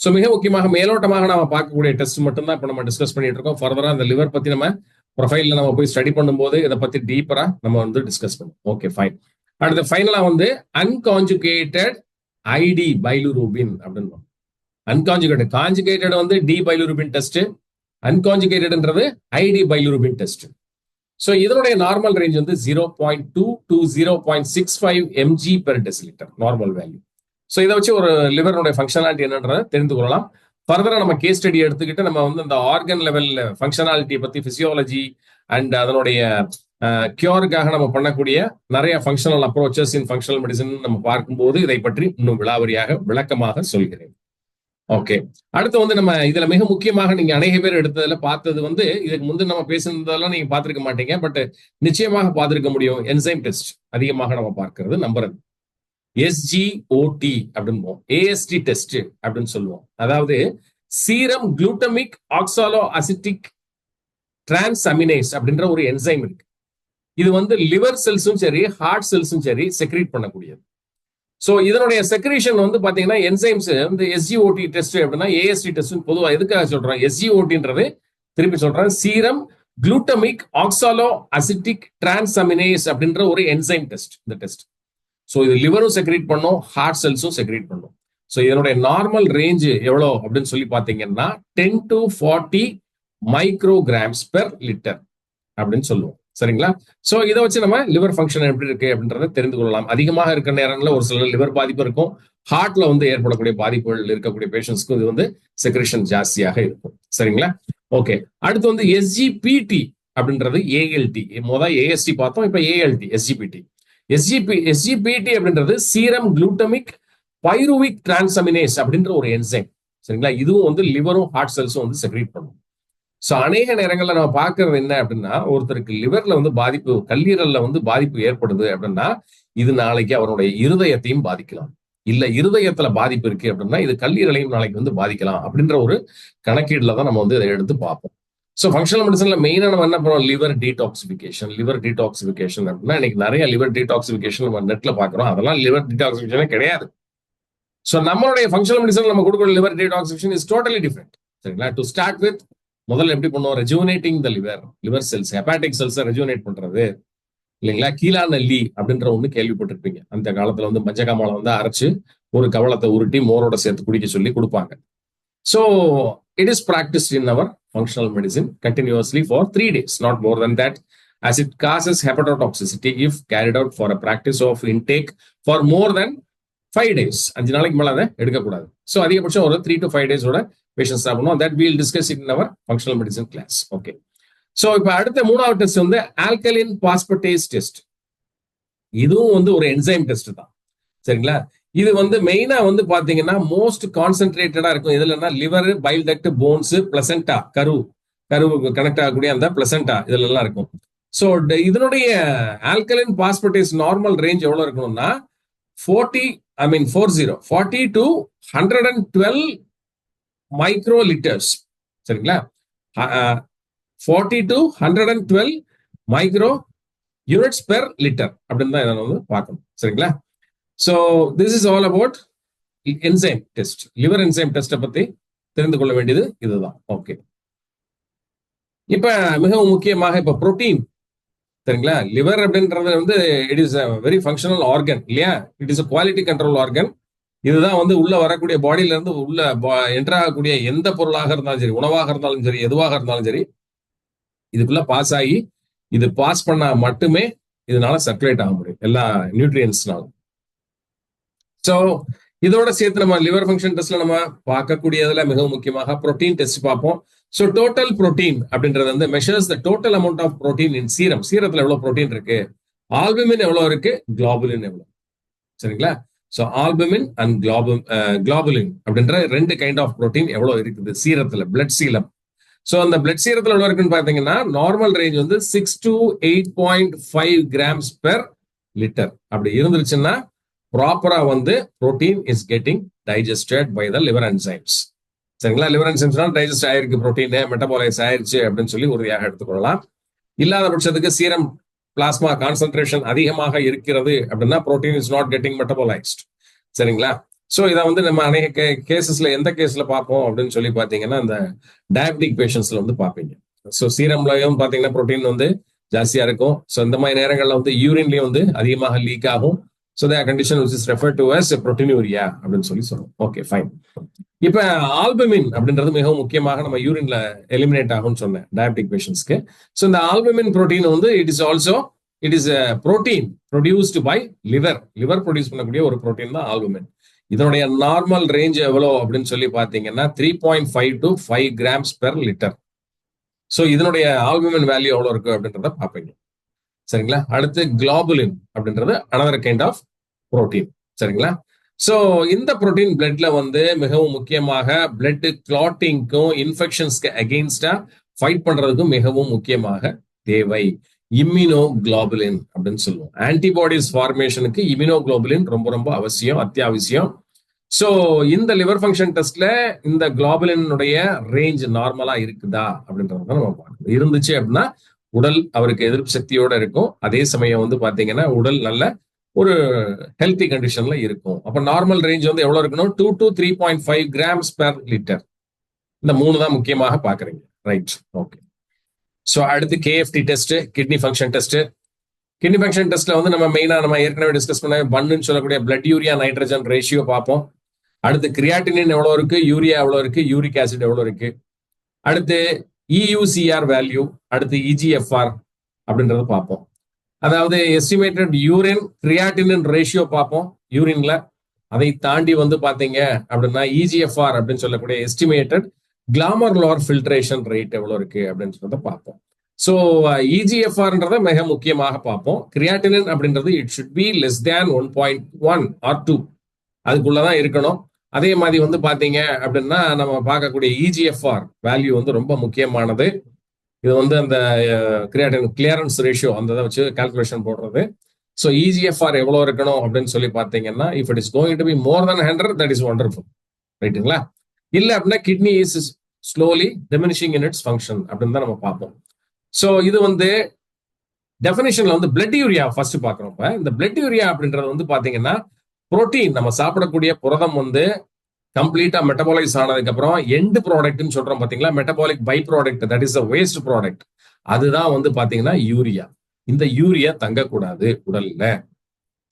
ஸோ மிக முக்கியமாக மேலோட்டமாக நம்ம பார்க்கக்கூடிய டெஸ்ட் மட்டும் தான் இப்போ நம்ம டிஸ்கஸ் பண்ணிட்டு இருக்கோம். ஃபர்தரா இந்த லிவர் பத்தி நம்ம ப்ரொஃபைல்ல நம்ம போய் ஸ்டடி பண்ணும்போது இதை பத்தி டீப்பரா நம்ம வந்து டிஸ்கஸ் பண்ணுவோம். Okay, fine. அடுத்து ஃபைனலா வந்து அன்கான்ஜுகேட்டட் ஐடி பைலுரூபின் அப்படின்னு. அன்கான்ஜுகேட்டட், கான்ஜுகேட்டட் வந்து டி பைலுரூபின் டெஸ்ட், அன்கான்ஜுகேட்டட்ன்றது ஐடி பைலுரூபின் டெஸ்ட். ஸோ இதனுடைய நார்மல் ரேஞ்ச் வந்து 0.2 to 0.65 mg per deciliter normal value. So இதை வச்சு ஒரு லிவருடைய ஃபங்க்ஷனாலிட்டி என்னன்றதை தெரிந்து கொள்ளலாம். ஃபர்தரா நம்ம கேஸ் ஸ்டடி எடுத்துக்கிட்டு நம்ம வந்து இந்த ஆர்கன் லெவல் ஃபங்க்ஷனாலிட்டி பத்தி, பிசியாலஜி அண்ட் அதனுடைய கியூருக்காக நம்ம பண்ணக்கூடிய நிறைய ஃபங்க்ஷனல் அப்ரோச்சஸ் இன் ஃபங்க்ஷனல் மெடிசன் நம்ம பார்க்கும்போது இதை பற்றி இன்னும் விளக்கமாக சொல்கிறேன். ஓகே, அடுத்து வந்து நம்ம இதுல மிக முக்கியமாக நீங்க அநேக பேர் எடுத்ததுல பார்த்தது வந்து இதுக்கு முந்தைய நம்ம பேசுனதெல்லாம் நீங்க பார்த்திருக்க மாட்டீங்க, பட் நிச்சயமாக பார்த்திருக்க முடியும். என்சைம் டெஸ்ட் அதிகமாக நம்ம பார்க்கிறது நம்புறது எஸ்ஜிஓடி அப்படின்னு, ஏஎஸ்டி டெஸ்ட் அப்படின்னு சொல்லுவோம். அதாவது சீரம் குளூட்டமிக் ஆக்சாலோ அசிட்டிக் டிரான்ஸ்அமினேஸ் அப்படின்ற ஒரு என்சைம் இருக்கு. இது வந்து லிவர் செல்ஸும் சரி ஹார்ட் செல்ஸும் சரி செக்ரீட் பண்ணக்கூடியது. ஸோ இதனுடைய செக்ரீஷன் வந்து பாத்தீங்கன்னா என்சைம்ஸ் வந்து எஸ்ஜிஓடி டெஸ்ட் அப்படின்னா ஏஎஸ்டி டெஸ்ட் பொதுவாக எதுக்காக சொல்றோம்? எஸ்ஜிஓடின்றது திருப்பி சொல்றேன், சீரம் குளூட்டமிக் ஆக்சாலோ அசிட்டிக் டிரான்ஸ்அமினேஸ் அப்படின்ற ஒரு என்சைம் டெஸ்ட். இந்த டெஸ்ட் ஸோ இது லிவரும் செக்ரீட் பண்ணும், ஹார்ட் செல்ஸும் செக்ரீட் பண்ணும். ஸோ இதனுடைய நார்மல் ரேஞ்ச் எவ்வளோ அப்படின்னு சொல்லி பார்த்தீங்கன்னா 10 to 40 மைக்ரோகிராம்ஸ் பெர் லிட்டர் அப்படின்னு சொல்லுவோம். சரிங்களா? ஸோ இதை வச்சு நம்ம லிவர் ஃபங்க்ஷன் எப்படி இருக்கு அப்படின்றத தெரிந்து கொள்ளலாம். அதிகமாக இருக்கிற நேரங்களில் ஒரு சில லிவர் பாதிப்பு இருக்கும், ஹார்ட்ல வந்து ஏற்படக்கூடிய பாதிப்புகள் இருக்கக்கூடிய பேஷண்ட்ஸ்க்கு இது வந்து செக்ரேஷன் ஜாஸ்தியாக இருக்கும். சரிங்களா? ஓகே, அடுத்து வந்து எஸ்ஜிபிடி அப்படின்றது ஏஎல்டி. முதல் ஏஎஸ்டி பார்த்தோம், இப்போ ஏஎல்டி எஸ்ஜிபிடி. எஸ்ஜிபிடி அப்படின்றது சீரம் குளூட்டமிக் பைருவிக் டிரான்ஸ்அமினேஸ் அப்படின்ற ஒரு என்சைம். சரிங்களா? இதுவும் வந்து லிவரும் ஹார்ட் செல்ஸும் வந்து செக்ரீட் பண்ணும். ஸோ அநேக நேரங்களில் நம்ம பார்க்கறது என்ன அப்படின்னா, ஒருத்தருக்கு லிவர்ல வந்து பாதிப்பு, கல்லீரல்ல வந்து பாதிப்பு ஏற்படுது அப்படின்னா இது நாளைக்கு அவருடைய இருதயத்தையும் பாதிக்கலாம். இல்ல இருதயத்துல பாதிப்பு இருக்கு அப்படின்னா இது கல்லீரலையும் நாளைக்கு வந்து பாதிக்கலாம் அப்படின்ற ஒரு கணக்கீடுல தான் நம்ம வந்து இதை எடுத்து பார்ப்போம். ஸோ ஃபங்க்ஷனல் மெடிசன்ல மெயினா நம்ம என்ன பண்ணுவோம்? லிவர் டீடாக்சிஃபிகேஷன் அப்படின்னா இன்னைக்கு நிறைய லிவர் டீடாக்சிஃபிகேஷன் நம்ம நெட்ல பாக்குறோம். அதெல்லாம் லிவர் டீடாக்சிஃபிகேஷனே கிடையாது. ஸோ நம்மளுடைய ஃபங்க்ஷனல் மெடிசன் நம்ம கொடுக்குற liver detoxification is totally different. சரிங்களா? டு ஸ்டார்ட் வித் முதல்ல எப்படி பண்ணுவோம்? ரெஜுவனேட்டிங் த லிவர் செல்ஸ், ஹெப்பாட்டிக் செல்ஸை ரெஜுவனேட் பண்றது இல்லைங்களா? கீழா நெல்லி அப்படின்ற ஒண்ணு கேள்விப்பட்டிருப்பீங்க. அந்த காலத்துல வந்து மஞ்சக்காமலை வந்து அரைச்சு ஒரு கவளத்தை உருட்டி மோரோட சேர்த்து குடிக்க சொல்லி கொடுப்பாங்க. So it is practised in our functional medicine continuously for 3 days, not more than that, as it causes hepatotoxicity if carried out for a practice of intake for more than 5 days. 5 நாளைக்கு மேல அதை எடுக்கக்கூடாது. So அதிகபட்சம் ஒரு 3 to 5 days ஓட patience சாப்பிடணும். that we'll discuss it in our functional medicine class. Okay, so இப்போ அடுத்த மூணாவது டெஸ்ட் வந்து ஆல்கலின் பாஸ்பேட்டேஸ் டெஸ்ட். இதுவும் வந்து ஒரு என்சைம் டெஸ்ட் தான். சரிங்களா? இது வந்து மெயினா வந்து பாத்தீங்கன்னா மோஸ்ட் கான்சென்ட்ரேட்டடா இருக்கும். இதுலன்னா liver, bile duct, bones, placenta, கருவுக்கு கனெக்ட் ஆகக்கூடிய அந்த பிளசண்டா இதுல எல்லாம் இருக்கும். ஸோ இதனுடைய ஆல்கலின் பாஸ்பேட்டேஸ் நார்மல் ரேஞ்ச் எவ்வளவு இருக்கணும்னா 40 to 112 மைக்ரோ லிட்டர்ஸ். சரிங்களா? 40 to 112 micro units per litre அப்படின்னு தான் இதை வந்து பார்க்கணும். சரிங்களா? So this is all about enzyme test. liver enzyme test பத்தி தெரிந்து கொள்ள வேண்டியது இதுதான். ஓகே, இப்ப மிகவும் முக்கியமாக இப்ப புரோட்டீன். சரிங்களா? லிவர் அப்படின்றது வந்து it is a very functional organ இல்லையா? It is a quality control organ. இதுதான் வந்து உள்ள வரக்கூடிய பாடியில இருந்து உள்ள என்டர் ஆகக்கூடிய எந்த பொருளாக இருந்தாலும் சரி, உணவாக இருந்தாலும் சரி, எதுவாக இருந்தாலும் சரி, இதுக்குள்ள பாஸ் ஆகி இது பாஸ் பண்ணா மட்டுமே இதனால சர்க்குலேட் ஆக முடியும் எல்லா நியூட்ரியன்ஸ்னாலும். ஸோ இதோட சேர்த்து நம்ம லிவர் ஃபங்க்ஷன் டெஸ்ட்ல நம்ம பார்க்கக்கூடியதுல மிகவும் முக்கியமாக புரோட்டீன் டெஸ்ட் பார்ப்போம். ஸோ டோட்டல் புரோட்டீன் அப்படின்றது வந்து measures the total amount of protein in serum. சீரத்துல எவ்வளவு புரோட்டீன் இருக்கு, ஆல்புமின் எவ்வளவு இருக்கு, குளோபுலின் எவ்வளவு. சரிங்களா? ஸோ ஆல்புமின் அண்ட் குளோபுலின் அப்படின்ற 2 கைண்ட் ஆஃப் புரோட்டீன் எவ்வளவு இருக்குது சீரத்துல, பிளட் சீரம். ஸோ அந்த பிளட் சீரத்தில் எவ்வளோ இருக்குன்னு பார்த்தீங்கன்னா நார்மல் ரேஞ்ச் வந்து 6 to 8.5 கிராம்ஸ் பெர் லிட்டர். அப்படி இருந்துருச்சுன்னா ப்ராப்பரா வந்து protein is getting digested by the liver enzymes. சரிங்களா? லிவர் என்சைம்ஸ்னா டைஜஸ்ட் ஆயிருக்கு, புரோட்டீன் மெட்டபாலைஸ் ஆயிருச்சு அப்படின்னு சொல்லி உறுதியாக எடுத்துக்கொள்ளலாம். இல்லாத பட்சத்துக்கு சீரம் பிளாஸ்மா கான்சென்ட்ரேஷன் அதிகமாக இருக்கிறது அப்படின்னா புரோட்டீன் இஸ் நாட் கெட்டிங் மெட்டபாலைஸ்ட். சரிங்களா? ஸோ இதை வந்து நம்ம அநேக கேசஸ்ல எந்த கேஸ்ல பார்ப்போம் அப்படின்னு சொல்லி பார்த்தீங்கன்னா இந்த டயபெட்டிக் பேஷண்ட்ஸ்ல வந்து பார்ப்பீங்க. ஸோ சீரம்லயும் பார்த்தீங்கன்னா புரோட்டீன் வந்து ஜாஸ்தியா இருக்கும். ஸோ இந்த மாதிரி நேரங்களில் வந்து யூரின்லயும் வந்து அதிகமாக லீக் ஆகும். So the condition which is refer to as proteinuria அப்படின்னு சொல்லி சொல்லுவோம். Okay, fine. இப்ப ஆல்புமின் அப்படின்றது மிகவும் முக்கியமாக நம்ம யூரின்ல எலிமினேட் ஆகும்னு சொன்னேன் டயபெட்டிக் பேஷண்ட்ஸ்க்கு. ஸோ இந்த ஆல்புமின் புரோட்டீன் வந்து it is protein produced by liver produce பண்ணக்கூடிய ஒரு புரோட்டீன் தான் ஆல்புமின். இதனுடைய நார்மல் ரேஞ்ச் எவ்வளோ அப்படின்னு சொல்லி பார்த்தீங்கன்னா 3.5 to 5 grams per litre. So இதனுடைய ஆல்புமின் வேல்யூ எவ்வளோ இருக்கு அப்படின்றத பார்ப்பீங்க. சரிங்களா? அடுத்து குளோபுலின் அப்படின்றது another கைண்ட் ஆஃப் புரோட்டீன். சரிங்களா? ஸோ இந்த புரோட்டீன் பிளட்ல வந்து மிகவும் முக்கியமாக பிளட் கிளாட்டிங்க்கும் இன்ஃபெக்ஷன்ஸ்க்கு அகெயின்ஸ்டா ஃபைட் பண்றதுக்கும் மிகவும் முக்கியமாக தேவை இம்யூனோகுளோபுலின் அப்படின்னு சொல்லுவோம். ஆன்டிபாடிஸ் ஃபார்மேஷனுக்கு இம்யூனோகுளோபுலின் ரொம்ப ரொம்ப அவசியம், அத்தியாவசியம். ஸோ இந்த லிவர் ஃபங்க்ஷன் டெஸ்ட்ல இந்த குளோபுலினுடைய ரேஞ்ச் நார்மலா இருக்குதா அப்படின்றத நம்ம பார்க்கணும். இருந்துச்சு அப்படின்னா உடல் அவருக்கு எதிர்ப்பு சக்தியோட இருக்கும். அதே சமயம் வந்து பாத்தீங்கன்னா உடல் நல்ல ஒரு ஹெல்த்தி கண்டிஷன்ல இருக்கும். அப்ப நார்மல் ரேஞ்ச் வந்து எவ்வளவு இருக்கணும்? 2 to 3.5 கிராம்ஸ் பெர் லிட்டர். இந்த 3 தான் முக்கியமாக பாக்குறீங்க. Right, okay. ஸோ அடுத்து KFT test, kidney function test. Kidney function டெஸ்ட்ல வந்து நம்ம மெயினா நம்ம ஏற்கனவே டிஸ்கஸ் பண்ண பண்ணுன்னு சொல்லக்கூடிய பிளட் யூரியா நைட்ரஜன் ரேஷியோ பார்ப்போம். அடுத்து கிரியாட்டினின் எவ்வளவு இருக்கு, யூரியா எவ்வளவு இருக்கு, யூரிக் ஆசிட் எவ்வளவு இருக்கு. அடுத்து EUCR வேல்யூ, அடுத்து EGFR அப்படின்றத பார்ப்போம். அதாவது எஸ்டிமேட்டட் யூரின் கிரியாட்டினின் ரேஷியோ பார்ப்போம் யூரின்ல. அதை தாண்டி வந்து பாத்தீங்க அப்படின்னா EGFR அப்படின்னு சொல்லக்கூடிய எஸ்டிமேட்டட் கிளாமர்லோர் ஃபில்ட்ரேஷன் ரேட் எவ்வளவு இருக்கு அப்படின்னு சொல்றத பார்ப்போம். ஸோ EGFRன்றத மிக முக்கியமாக பார்ப்போம். கிரியாட்டினின் அப்படின்றது it should be less than 1.1 or 2, அதுக்குள்ளதான் இருக்கணும். அதே மாதிரி வந்து பாத்தீங்க அப்படின்னா நம்ம பார்க்கக்கூடிய EGFR வேல்யூ வந்து ரொம்ப முக்கியமானது. இது வந்து அந்த கிரியாட்டின் கிளியரன்ஸ் ரேஷியோ அந்த இதை வச்சு கால்குலேஷன் போடுறது. ஸோ EGFR எவ்வளோ இருக்கணும் அப்படின்னு சொல்லி பார்த்தீங்கன்னா if it is going to be more than 100 that is wonderful. ரைட்டுங்களா? இல்லை அப்படின்னா kidney is slowly diminishing in it's function அப்படின்னு தான் நம்ம பார்ப்போம். ஸோ இது வந்து டெஃபினேஷன்ல வந்து பிளட் யூரியா ஃபர்ஸ்ட் பார்க்குறோம். இந்த பிளட் யூரியா அப்படின்றது வந்து பார்த்தீங்கன்னா புரோட்டீன் நம்ம சாப்பிடக்கூடிய புரதம் வந்து கம்ப்ளீட்டா மெட்டபாலைஸ் ஆனதுக்கு அப்புறம் எண்ட் ப்ராடக்ட்னு சொல்றோம் பாத்தீங்களா, metabolic by product, that is waste product. அதுதான் வந்து பாத்தீங்கன்னா யூரியா. இந்த யூரியா தங்கக்கூடாது உடல்ல.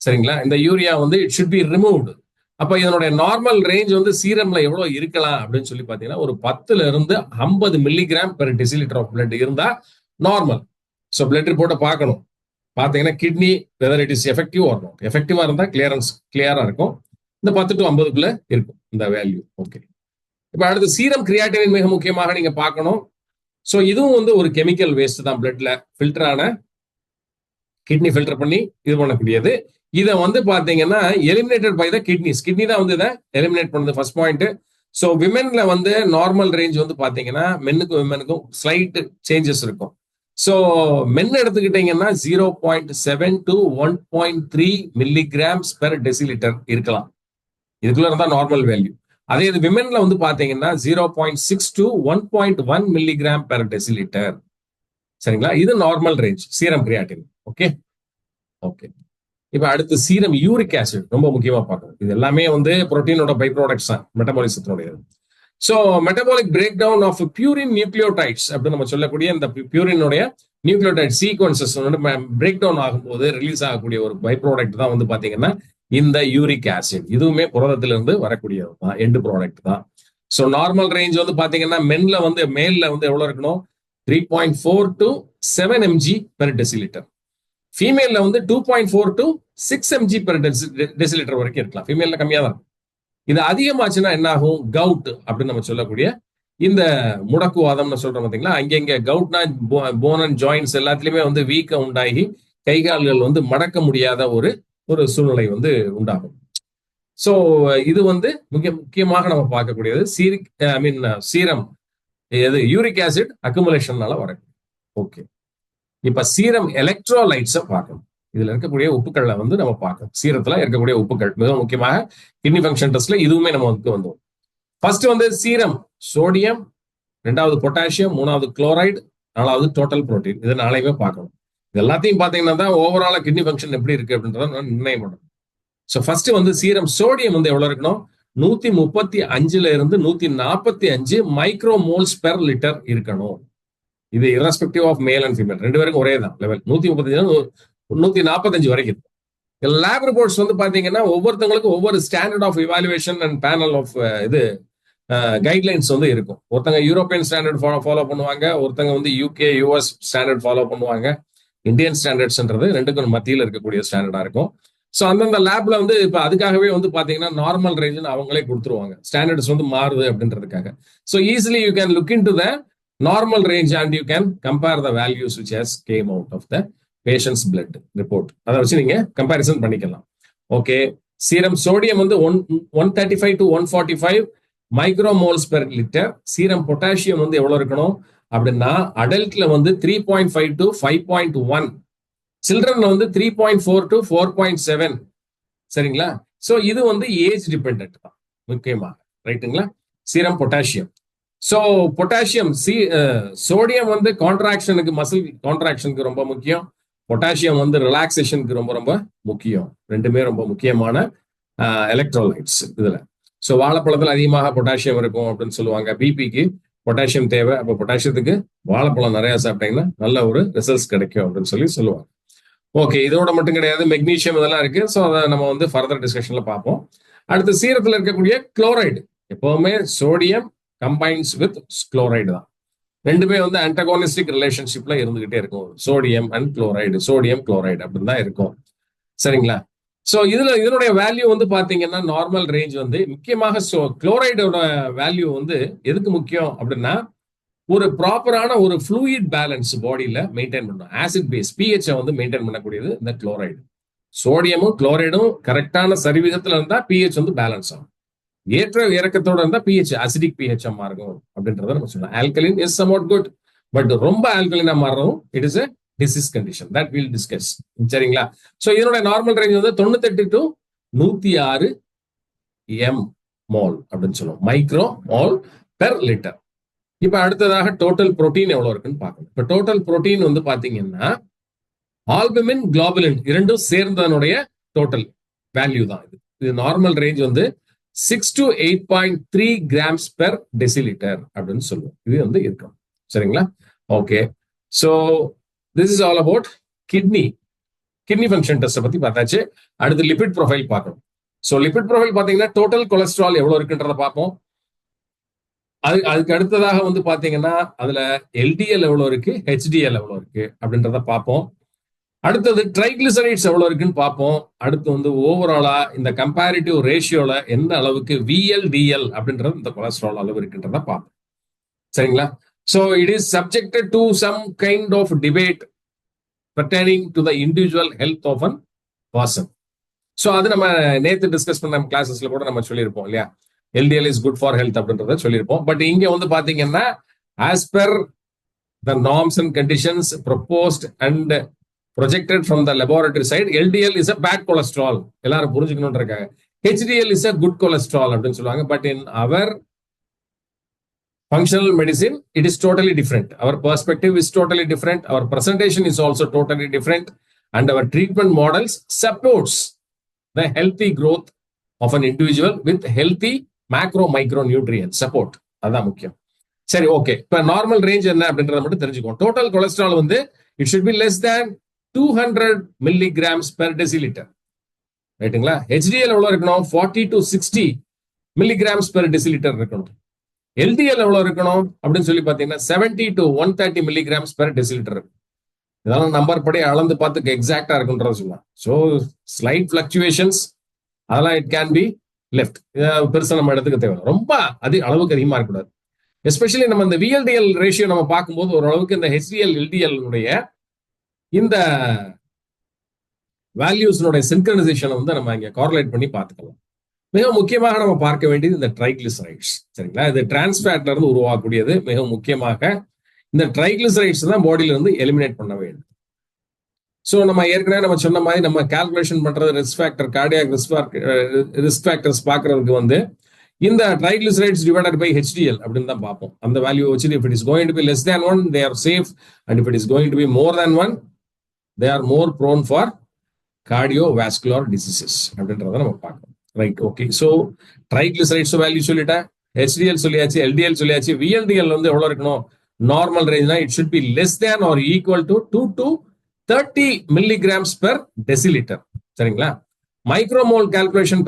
சரிங்களா? இந்த யூரியா வந்து இட் ஷுட் பி ரிமூவ்டு. அப்ப இதனுடைய நார்மல் ரேஞ்ச் வந்து சீரம்ல எவ்வளவு இருக்கலாம் அப்படின்னு சொல்லி பாத்தீங்கன்னா ஒரு 10 இருந்து 50 milligram per deciliter of blood இருந்தா நார்மல். ஸோ பிளட் ரிப்போர்ட்டை பார்க்கணும். பாத்தீங்கன்னா kidney whether it is effective or not. எஃபெக்டிவா இருந்தா கிளியரா இருக்கும். இந்த 10 to 50க்குள்ள இருக்கும் இந்த வேல்யூ. ஓகே. இப்ப அடுத்து சீரம் கிரியாட்டினின் மிக முக்கியமாக நீங்க பார்க்கணும். ஸோ இதுவும் வந்து ஒரு கெமிக்கல் வேஸ்ட் தான், பிளட்ல ஃபில்டரான கிட்னி ஃபில்டர் பண்ணி இது பண்ணக்கூடியது. இதை வந்து பாத்தீங்கன்னா eliminated by the kidneys. Kidney தான் வந்து இதை எலிமினேட் பண்ணுது, ஃபர்ஸ்ட் பாயிண்ட். ஸோ விமென்ல வந்து நார்மல் ரேஞ்ச் வந்து பாத்தீங்கன்னா மென்னுக்கும் விமெனுக்கும் ஸ்லைட் சேஞ்சஸ் இருக்கும். ஸோ மென் எடுத்துக்கிட்டீங்கன்னா 0.7 to 1.3 மில்லிகிராம்ஸ் பெர் டெசிலிட்டர் இருக்கலாம். இதுக்குள்ள இருந்தா நார்மல் வேல்யூ. அதே இது விமென்ல வந்து பாத்தீங்கன்னா 0.6 to 1.1 மில்லிகிராம் பெர் டெசிலிட்டர். சரிங்களா? இது normal range serum creatine. Okay okay. இப்ப அடுத்து சீரம் யூரிக் ஆசிட் ரொம்ப முக்கியமா பார்க்கணும். இது எல்லாமே வந்து புரோட்டீனோட பை ப்ராடக்ட்ஸ் தான், மெட்டபாலிசத்தினுடைய. So metabolic break down of purine nucleotides அப்படின்னு நம்ம சொல்லக்கூடிய இந்த பியூரினுடைய நியூக்ளியோடைட் சீக்வன்சஸ் வந்து பிரேக் டவுன் ஆகும்போது ரிலீஸ் ஆகக்கூடிய ஒரு பை ப்ராடக்ட் தான் வந்து பாத்தீங்கன்னா இந்த யூரிக் ஆசிட். இதுவுமே புரதத்திலிருந்து வரக்கூடியது தான், எண்ட் ப்ராடக்ட் தான். ஸோ நார்மல் ரேஞ்ச் வந்து பாத்தீங்கன்னா மேல்ல வந்து எவ்வளவு இருக்கணும்? 3.4 to 7 mg பெர் டெசிலிட்டர். ஃபீமேல்ல வந்து 2.4 to 6 mg பெர் டெசிலிட்டர் வரைக்கும் இருக்கலாம். ஃபீமேல்ல கம்மியா தான். இது அதிகமாச்சுன்னா என்ன ஆகும்? கவுட் அப்படின்னு நம்ம சொல்லக்கூடிய இந்த முடக்குவாதம்னு சொல்றோம் பாத்தீங்களா, அங்கங்க கவுட்னா போன் அண்ட் ஜாயின்ஸ் எல்லாத்துலயுமே வந்து வீக்கம் உண்டாகி கை கால்கள் வந்து மடக்க முடியாத ஒரு சூழ்நிலை வந்து உண்டாகும். ஸோ இது வந்து முக்கியமாக நம்ம பார்க்கக்கூடியது சீரம் எது யூரிக் ஆசிட் அக்குமுலேஷன்னால வரும். ஓகே, இப்ப சீரம் எலக்ட்ரோலைட்ஸை பார்க்கணும். இதுல இருக்கக்கூடிய உப்புக்கள்ல வந்து நம்ம பார்க்கணும். சீரத்துல இருக்கக்கூடிய உப்புக்கள் மிக முக்கியமாக கிட்னி ஃபங்க்ஷன் டெஸ்ட்ல இதுவுமே நம்ம வந்தோம். ஃபர்ஸ்ட் வந்து சீரம் சோடியம், ரெண்டாவது பொட்டாசியம், மூணாவது குளோரைடு, நாலாவது டோட்டல் புரோட்டீன். இது நாளையுமே பார்க்கணும். இது எல்லாத்தையும் பார்த்தீங்கன்னா தான் ஓவராலா கிட்னி ஃபங்க்ஷன் எப்படி இருக்கு அப்படின்றத நிர்ணயம் பண்ணணும். ஸோ ஃபர்ஸ்ட் வந்து சீரம் சோடியம் வந்து எவ்வளவு இருக்கணும்? 135ல இருந்து 145 மைக்ரோ மோல்ஸ் பெர் லிட்டர் இருக்கணும். இது irrespective of male and female, ரெண்டு பேருக்கும் ஒரே தான் லெவல். 135 145 வரைக்கும். லேப் ரிப்போர்ட்ஸ் வந்து பாத்தீங்கன்னா ஒவ்வொருத்தவங்களுக்கும் ஒவ்வொரு standard of evaluation and panel of இது கைட்லைன்ஸ் வந்து இருக்கும். ஒருத்தங்க யூரோப்பியன் ஸ்டாண்டர்ட் ஃபாலோ பண்ணுவாங்க, ஒருத்தங்க வந்து யூகே யூஎஸ் ஸ்டாண்டர்ட் ஃபாலோ பண்ணுவாங்க. இந்தியன் ஸ்டாண்டர்ட்ஸ்ன்றது ரெண்டுக்கும் மத்தியில் இருக்கக்கூடிய ஸ்டாண்டர்டா இருக்கும். ஸோ அந்தந்த லேப்ல வந்து இப்போ அதுக்காகவே வந்து பாத்தீங்கன்னா நார்மல் ரேஞ்சுன்னு அவங்களே கொடுத்துருவாங்க. ஸ்டாண்டர்ட்ஸ் வந்து மாறுது அப்படின்றதுக்காக. So easily you can look into the normal range and you can compare the values which has came out of the patients blood report. அதை வச்சு நீங்க கம்பேரிசன் பண்ணிக்கலாம். ஓகே, சீரம் சோடியம் வந்து 135 to 145 micromoles per litre. Serum potassium வந்து எவ்வளவு இருக்கணும் அப்படின்னா அடல்ட்ல வந்து 3.5 to 5.1, சில்ட்ரன்ல வந்து 3.4 to 4.7. சரிங்களா? சோ இது வந்து ஏஜ் டிபெண்ட் தான் முக்கியமாக, ரைட்டுங்களா? Serum potassium. So potassium sodium வந்து கான்ட்ராக்ஷனுக்கு, மசில் கான்ட்ராக்ஷனுக்கு ரொம்ப முக்கியம். பொட்டாசியம் வந்து ரிலாக்ஸேஷனுக்கு ரொம்ப ரொம்ப முக்கியம். ரெண்டுமே ரொம்ப முக்கியமான எலக்ட்ரோலைட்ஸ் இதுல. ஸோ வாழைப்பழத்தில் அதிகமாக பொட்டாசியம் இருக்கும் அப்படின்னு சொல்லுவாங்க. பிபிக்கு பொட்டாசியம் தேவை. அப்போ பொட்டாசியத்துக்கு வாழைப்பழம் நிறைய சாப்பிட்டீங்கன்னா நல்ல ஒரு ரிசல்ட்ஸ் கிடைக்கும் அப்படின்னு சொல்லுவாங்க. ஓகே, இதோட மட்டும் கிடையாது, மெக்னீஷியம் இதெல்லாம் இருக்கு. ஸோ அதை நம்ம வந்து ஃபர்தர் டிஸ்கஷன்ல பார்ப்போம். அடுத்து சீரத்தில் இருக்கக்கூடிய குளோரைடு. எப்பவுமே சோடியம் கம்பைன்ஸ் வித் குளோரைடு தான். ரெண்டுமே வந்து ஆன்டகோனிஸ்டிக் ரிலேஷன்ஷிப்ல இருந்துகிட்டே இருக்கும். Sodium and chloride, sodium chloride அப்படின்னு தான் இருக்கும். சரிங்களா? ஸோ இதனுடைய வேல்யூ வந்து பாத்தீங்கன்னா நார்மல் ரேஞ்ச் வந்து முக்கியமாக குளோரைடோட வேல்யூ வந்து எதுக்கு முக்கியம் அப்படின்னா ஒரு ப்ராப்பரான ஒரு ஃப்ளூயிட் பேலன்ஸ் பாடியில மெயின்டைன் பண்ணும். ஆசிட் பேஸ் பிஹெச் வந்து மெயின்டைன் பண்ணக்கூடியது இந்த குளோரைடு. சோடியமும் குளோரைடும் கரெக்டான சரிவிதத்துல இருந்தா பிஹெச் வந்து பேலன்ஸ் ஆகும். ஏற்ற இறக்கத்தோட இருந்தா பிஹெச் அசிடிக் பிஹெச் மாறும் அப்படின்றத நம்ம சொல்லலாம். Alkaline is somewhat good, but ரொம்ப ஆல்கலினா மாறும் it is a disease condition that will discuss. சரிங்களா? சோ இதனோட நார்மல் ரேஞ்ச் வந்து 98 to 106 எம் மோல் அப்படின்னு சொல்லுவோம், மைக்ரோ மோல் பெர் லிட்டர். இப்ப அடுத்ததாக டோட்டல் புரோட்டீன் எவ்வளவு இருக்குன்னு பார்க்கணும். இப்ப டோட்டல் புரோட்டீன் வந்து பாத்தீங்கன்னா ஆல்புமின் குளோபுலின் இரண்டும் சேர்ந்ததனுடைய டோட்டல் வேல்யூ தான் இது. இது நார்மல் ரேஞ்ச் வந்து 6 to 8.3 grams per deciliter அப்படின்னு சொல்லுவோம். இது வந்து இருக்கும். சரிங்களா? Okay, so this is all about kidney function test பத்தி பார்த்தாச்சு. அடுத்து லிபிட் ப்ரொஃபைல் பார்க்கணும். சோ லிபிட் ப்ரொஃபைல் பாத்தீங்கன்னா டோட்டல் கொலஸ்ட்ரால் எவ்வளவு இருக்குன்றத பார்ப்போம். அதுக்கு அடுத்ததாக வந்து பாத்தீங்கன்னா அதுல எல்டிஎல் எவ்வளவு இருக்கு, ஹெச்டிஎல் எவ்வளவு இருக்கு அப்படின்றத பார்ப்போம். அடுத்தது ட்ரைகிளிசரைட்ஸ் எவ்வளவு இருக்குன்னு பார்ப்போம். அடுத்து வந்து ஓவராலா இந்த கம்பேரிட்டிவ் ரேஷியோல எந்த அளவுக்கு விஎல்டிஎல் அப்படின்றது இந்த கொலஸ்ட்ரால் அளவு இருக்குன்றத பார்ப்போம். சரிங்களா? So it is subjected to some kind of debate pertaining to the individual health of a person. So அது நம்ம நேத்து டிஸ்கஸ் பண்ண கிளாஸஸ்ல கூட நம்ம சொல்லியிருப்போம் இல்லையா, LDL is good for health அப்படின்றத சொல்லியிருப்போம். பட் இங்க வந்து பாத்தீங்கன்னா as per the norms and conditions proposed and projected from the laboratory side, LDL is a bad cholesterol. எல்லாரும் புரிஞ்சுக்கணும்ன்றக்காக HDL is a good cholesterol அப்படின்னு சொல்லுவாங்க. But in our functional medicine it is totally different. Our perspective is totally different. Our presentation is also totally different, and our treatment models supports the healthy growth of an individual with healthy macro micronutrient support. அதான் முக்கியம். சரி, okay, இப்ப normal range என்ன அப்படின்றத மட்டும் தெரிஞ்சுக்கோம். Total cholesterol வந்து it should be less than 200 milligrams per deciliter. ரைட்டுங்களா? HDL எவ்வளவு இருக்கணும்? 40 to 60 milligrams per deciliter இருக்கணும். LDL எவ்வளவு இருக்கணும் அப்படின்னு சொல்லி பாத்தீங்கன்னா 70 to 130 milligrams per deciliter இருக்கும். இதெல்லாம் நம்பர் படி அளந்து பார்த்து எக்ஸாக்டா இருக்குன்றத சொல்லலாம். ஸோ ஸ்லைட் பிளக்சுவேஷன்ஸ் அதெல்லாம் இட் கேன் பி லெஃப்ட். பெருசா நம்ம எடுத்துக்க தேவை, ரொம்ப அளவுக்கு அதிகமா இருக்கக்கூடாது. எஸ்பெஷலி நம்ம இந்த விஎல்டிஎல் ரேஷியோ நம்ம பார்க்கும்போது ஓரளவுக்கு இந்த HDL LDL இந்த வேல்யூஸ்னுடைய சின்க்ரனைசேஷனை வந்து நம்ம இங்க கார்லேட் பண்ணி பார்த்துக்கலாம். மிக முக்கியமாக நம்ம பார்க்க வேண்டியது இந்த ட்ரைக்ளிசரைட்ஸ். சரிங்களா, இது டிரான்ஸ்ஃபேட்ல இருந்து உருவாக்கக்கூடியது. மிக முக்கியமாக இந்த ட்ரைக்ளிசரைட்ஸ் தான் பாடியில இருந்து எலிமினேட் பண்ண வேண்டும். ஸோ நம்ம ஏற்கனவே நம்ம சொன்ன மாதிரி நம்ம கால்குலேஷன் பண்றது risk factor, cardiac risk factors பார்க்கறதுக்கு வந்து இந்த ட்ரைக்ளிசரைட்ஸ் டிவைடட் பை HDL அப்படின்னு தான் பார்ப்போம். அந்த வேல்யூ வச்சு if it is going to be less than 1 they are safe, and if it is going to be more than 1 they are more prone for cardiovascular diseases அப்படின்றத நம்ம பார்க்கணும். Right, okay. So triglycerides value சொல்லிட்டேன், HDL சொல்லியாச்சு, LDL சொல்லியாச்சு. VLDL வந்து எவ்வளவு இருக்கணும்? Normal ரேஞ்ச்னா it should be less than or equal to 2 to 30 milligrams per deciliter. சரிங்களா, மைக்ரோமோல் கால்குலேஷன்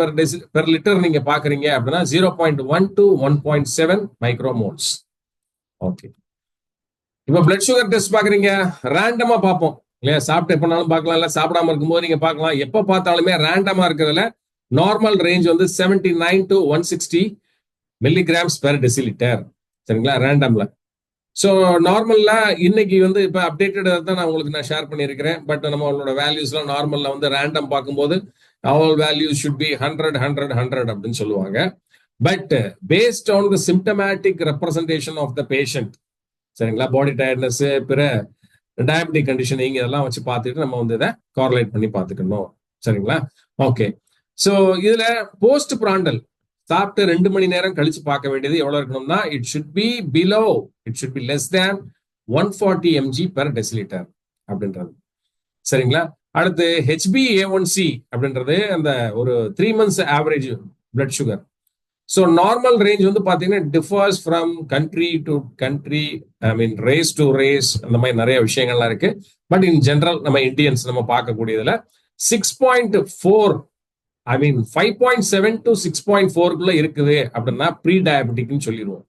பெர் லிட்டர் நீங்க பாக்குறீங்க அப்படின்னா 0.1 to 1.7 மைக்ரோமோல்ஸ். ஓகே, இப்ப பிளட் சுகர் டெஸ்ட் பாக்குறீங்க, ரேண்டமா பார்ப்போம் இல்லையா? சாப்பிட்டு எப்பனாலும் பார்க்கலாம், இல்ல சாப்பிடாம இருக்கும்போது நீங்க பார்க்கலாம். எப்ப பார்த்தாலுமே ரேண்டமா இருக்கிறதுல நார்மல் ரேஞ்ச் வந்து 79 to 160 milligrams per deciliter. சரிங்களா, ரேண்டம்ல. ஸோ நார்மல்ல இன்னைக்கு வந்து இப்போ அப்டேட்டட் தான் நான் உங்களுக்கு ஷேர் பண்ணியிருக்கிறேன். பட் நம்மளோட வேல்யூஸ்லாம் நார்மல்ல வந்து ரேண்டம் பார்க்கும்போது ஆல் வேல்யூஸ் ஷுட் பி 100 100 100 அப்படின்னு சொல்லுவாங்க. But based on the symptomatic representation of the patient, சரிங்களா, பாடி டயர்ட்னஸ், பிற டயபெட்டிக் கண்டிஷனிங் இதெல்லாம் வச்சு பார்த்துட்டு நம்ம வந்து இதை கார்லேட் பண்ணி பார்த்துக்கணும். சரிங்களா, ஓகே. ஸோ இதுல போஸ்ட் பிராண்டல் சாப்பிட்டு 2 மணி நேரம் கழிச்சு பார்க்க வேண்டியது எவ்வளவு இருக்கணும்னா it should be less than 140 mg per deciliter அப்படின்றது. சரிங்களா, அடுத்து HbA1c அப்படின்றது அந்த ஒரு 3 months average blood sugar. So normal range வந்து பாத்தீங்கன்னா differs from country to country, I mean race to race, அந்த மாதிரி நிறைய விஷயங்கள்லாம் இருக்கு. பட் இன் ஜெனரல் நம்ம இந்தியன்ஸ் நம்ம பார்க்கக்கூடியதுல 6.4, ஐ மீன் 5.7 to 6.4 இருக்குது அப்படின்னா ப்ரீ டயபெட்டிக்னு சொல்லிடுவோம்.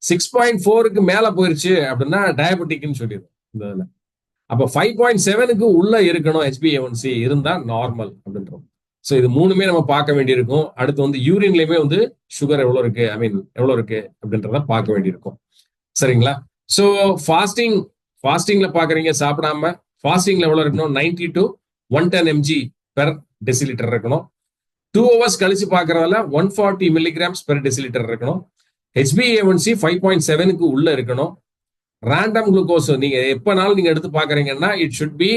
6.4க்கு மேல போயிருச்சு அப்படின்னா டயபெட்டிக்னு சொல்லிடுவோம் இந்த இதுல. அப்ப 5.7க்கு உள்ள இருக்கணும் HbA1c இருந்தா நார்மல் அப்படின்றோம். ஸோ இது மூணுமே நம்ம பார்க்க வேண்டியிருக்கும். அடுத்து வந்து யூரின்லயுமே வந்து சுகர் எவ்வளவு இருக்கு, ஐ மீன் எவ்வளவு இருக்கு அப்படின்றத பார்க்க வேண்டியிருக்கும். சரிங்களா, ஸோ ஃபாஸ்டிங்ல பாக்குறீங்க சாப்பிடாம, ஃபாஸ்டிங்ல எவ்வளவு இருக்கணும்? 90 to 110 mg per deciliter இருக்கணும். 2 hours கழிச்சு பாக்குறதுல 140 milligrams per deciliter இருக்கணும். HbA1c 5.7க்கு உள்ள இருக்கணும். ரேண்டம் குளுக்கோஸ் நீங்க எப்பனாலும் நீங்க எடுத்து பாக்குறீங்கன்னா it should be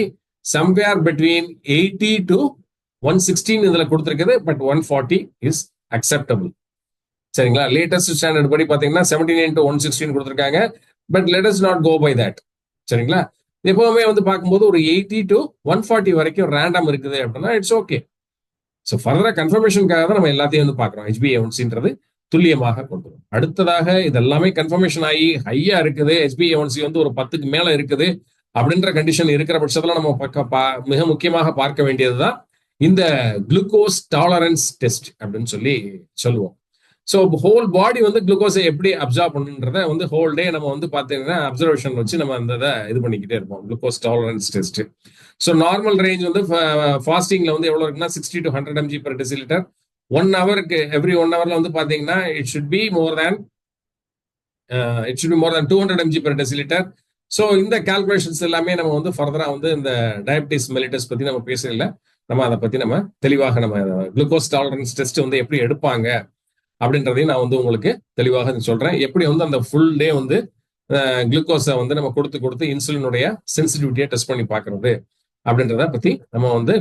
somewhere between 80 to 116 இதுல கொடுத்துருக்குது. But 140 is acceptable. சரிங்களா, லேட்டஸ்ட் ஸ்டாண்டர்ட் படி பாத்தீங்கன்னா 79 to 116 கொடுத்துருக்காங்க. But let us not go by that. சரிங்களா, எப்பவுமே வந்து பார்க்கும்போது ஒரு 80 to 140 வரைக்கும் ரேண்டம் இருக்குது அப்படின்னா இட்ஸ் ஓகே. ஸோ ஃபர்தரா கன்ஃபர்மேஷனுக்காக தான் நம்ம எல்லாத்தையும் வந்து பார்க்குறோம். HbA1cன்றது துல்லியமாக கொண்டு வரும். அடுத்ததாக இதெல்லாமே கன்ஃபர்மேஷன் ஆகி ஹையா இருக்குது, HbA1c வந்து ஒரு 10க்கு மேல இருக்குது அப்படின்ற கண்டிஷன் இருக்கிற பட்சத்துல நம்ம மிக முக்கியமாக பார்க்க வேண்டியதுதான் இந்த குளுக்கோஸ் டாலரன்ஸ் டெஸ்ட் அப்படின்னு சொல்லுவோம். ஸோ ஹோல் பாடி வந்து குளுக்கோஸை எப்படி அப்சர்வ் பண்ணுன்றத வந்து ஹோல் டே நம்ம வந்து பார்த்தீங்கன்னா அப்சர்வேஷன் வச்சு நம்ம அந்த இதை இது பண்ணிக்கிட்டே இருப்போம். Glucose tolerance test. So normal range வந்து ஃபாஸ்டிங்ல வந்து எவ்வளவு இருக்குன்னா 60 to 100 mg per deciliter. 1 ஹவருக்கு எவ்ரி 1 ஹவர்ல வந்து பாத்தீங்கன்னா it should be more than 200 mg per deciliter. So இந்த கால்குலேஷன்ஸ் எல்லாமே நம்ம வந்து ஃபர்தரா வந்து இந்த டயபிட்டிஸ் மெலிட்டஸ் பத்தி நம்ம பேசல, நம்ம அதை பத்தி நம்ம தெளிவாக நம்ம குளுக்கோஸ் டாலரன்ஸ் டெஸ்ட் வந்து எப்படி எடுப்பாங்க அப்படின்றதையும் நான் வந்து உங்களுக்கு தெளிவாக சொல்றேன். எப்படி வந்து அந்த ஃபுல் டே வந்து குளுக்கோஸை வந்து நம்ம கொடுத்து இன்சுலினுடைய சென்சிட்டிவிட்டியை டெஸ்ட் பண்ணி பார்க்கறது அப்படின்றத பத்தி நம்ம வந்து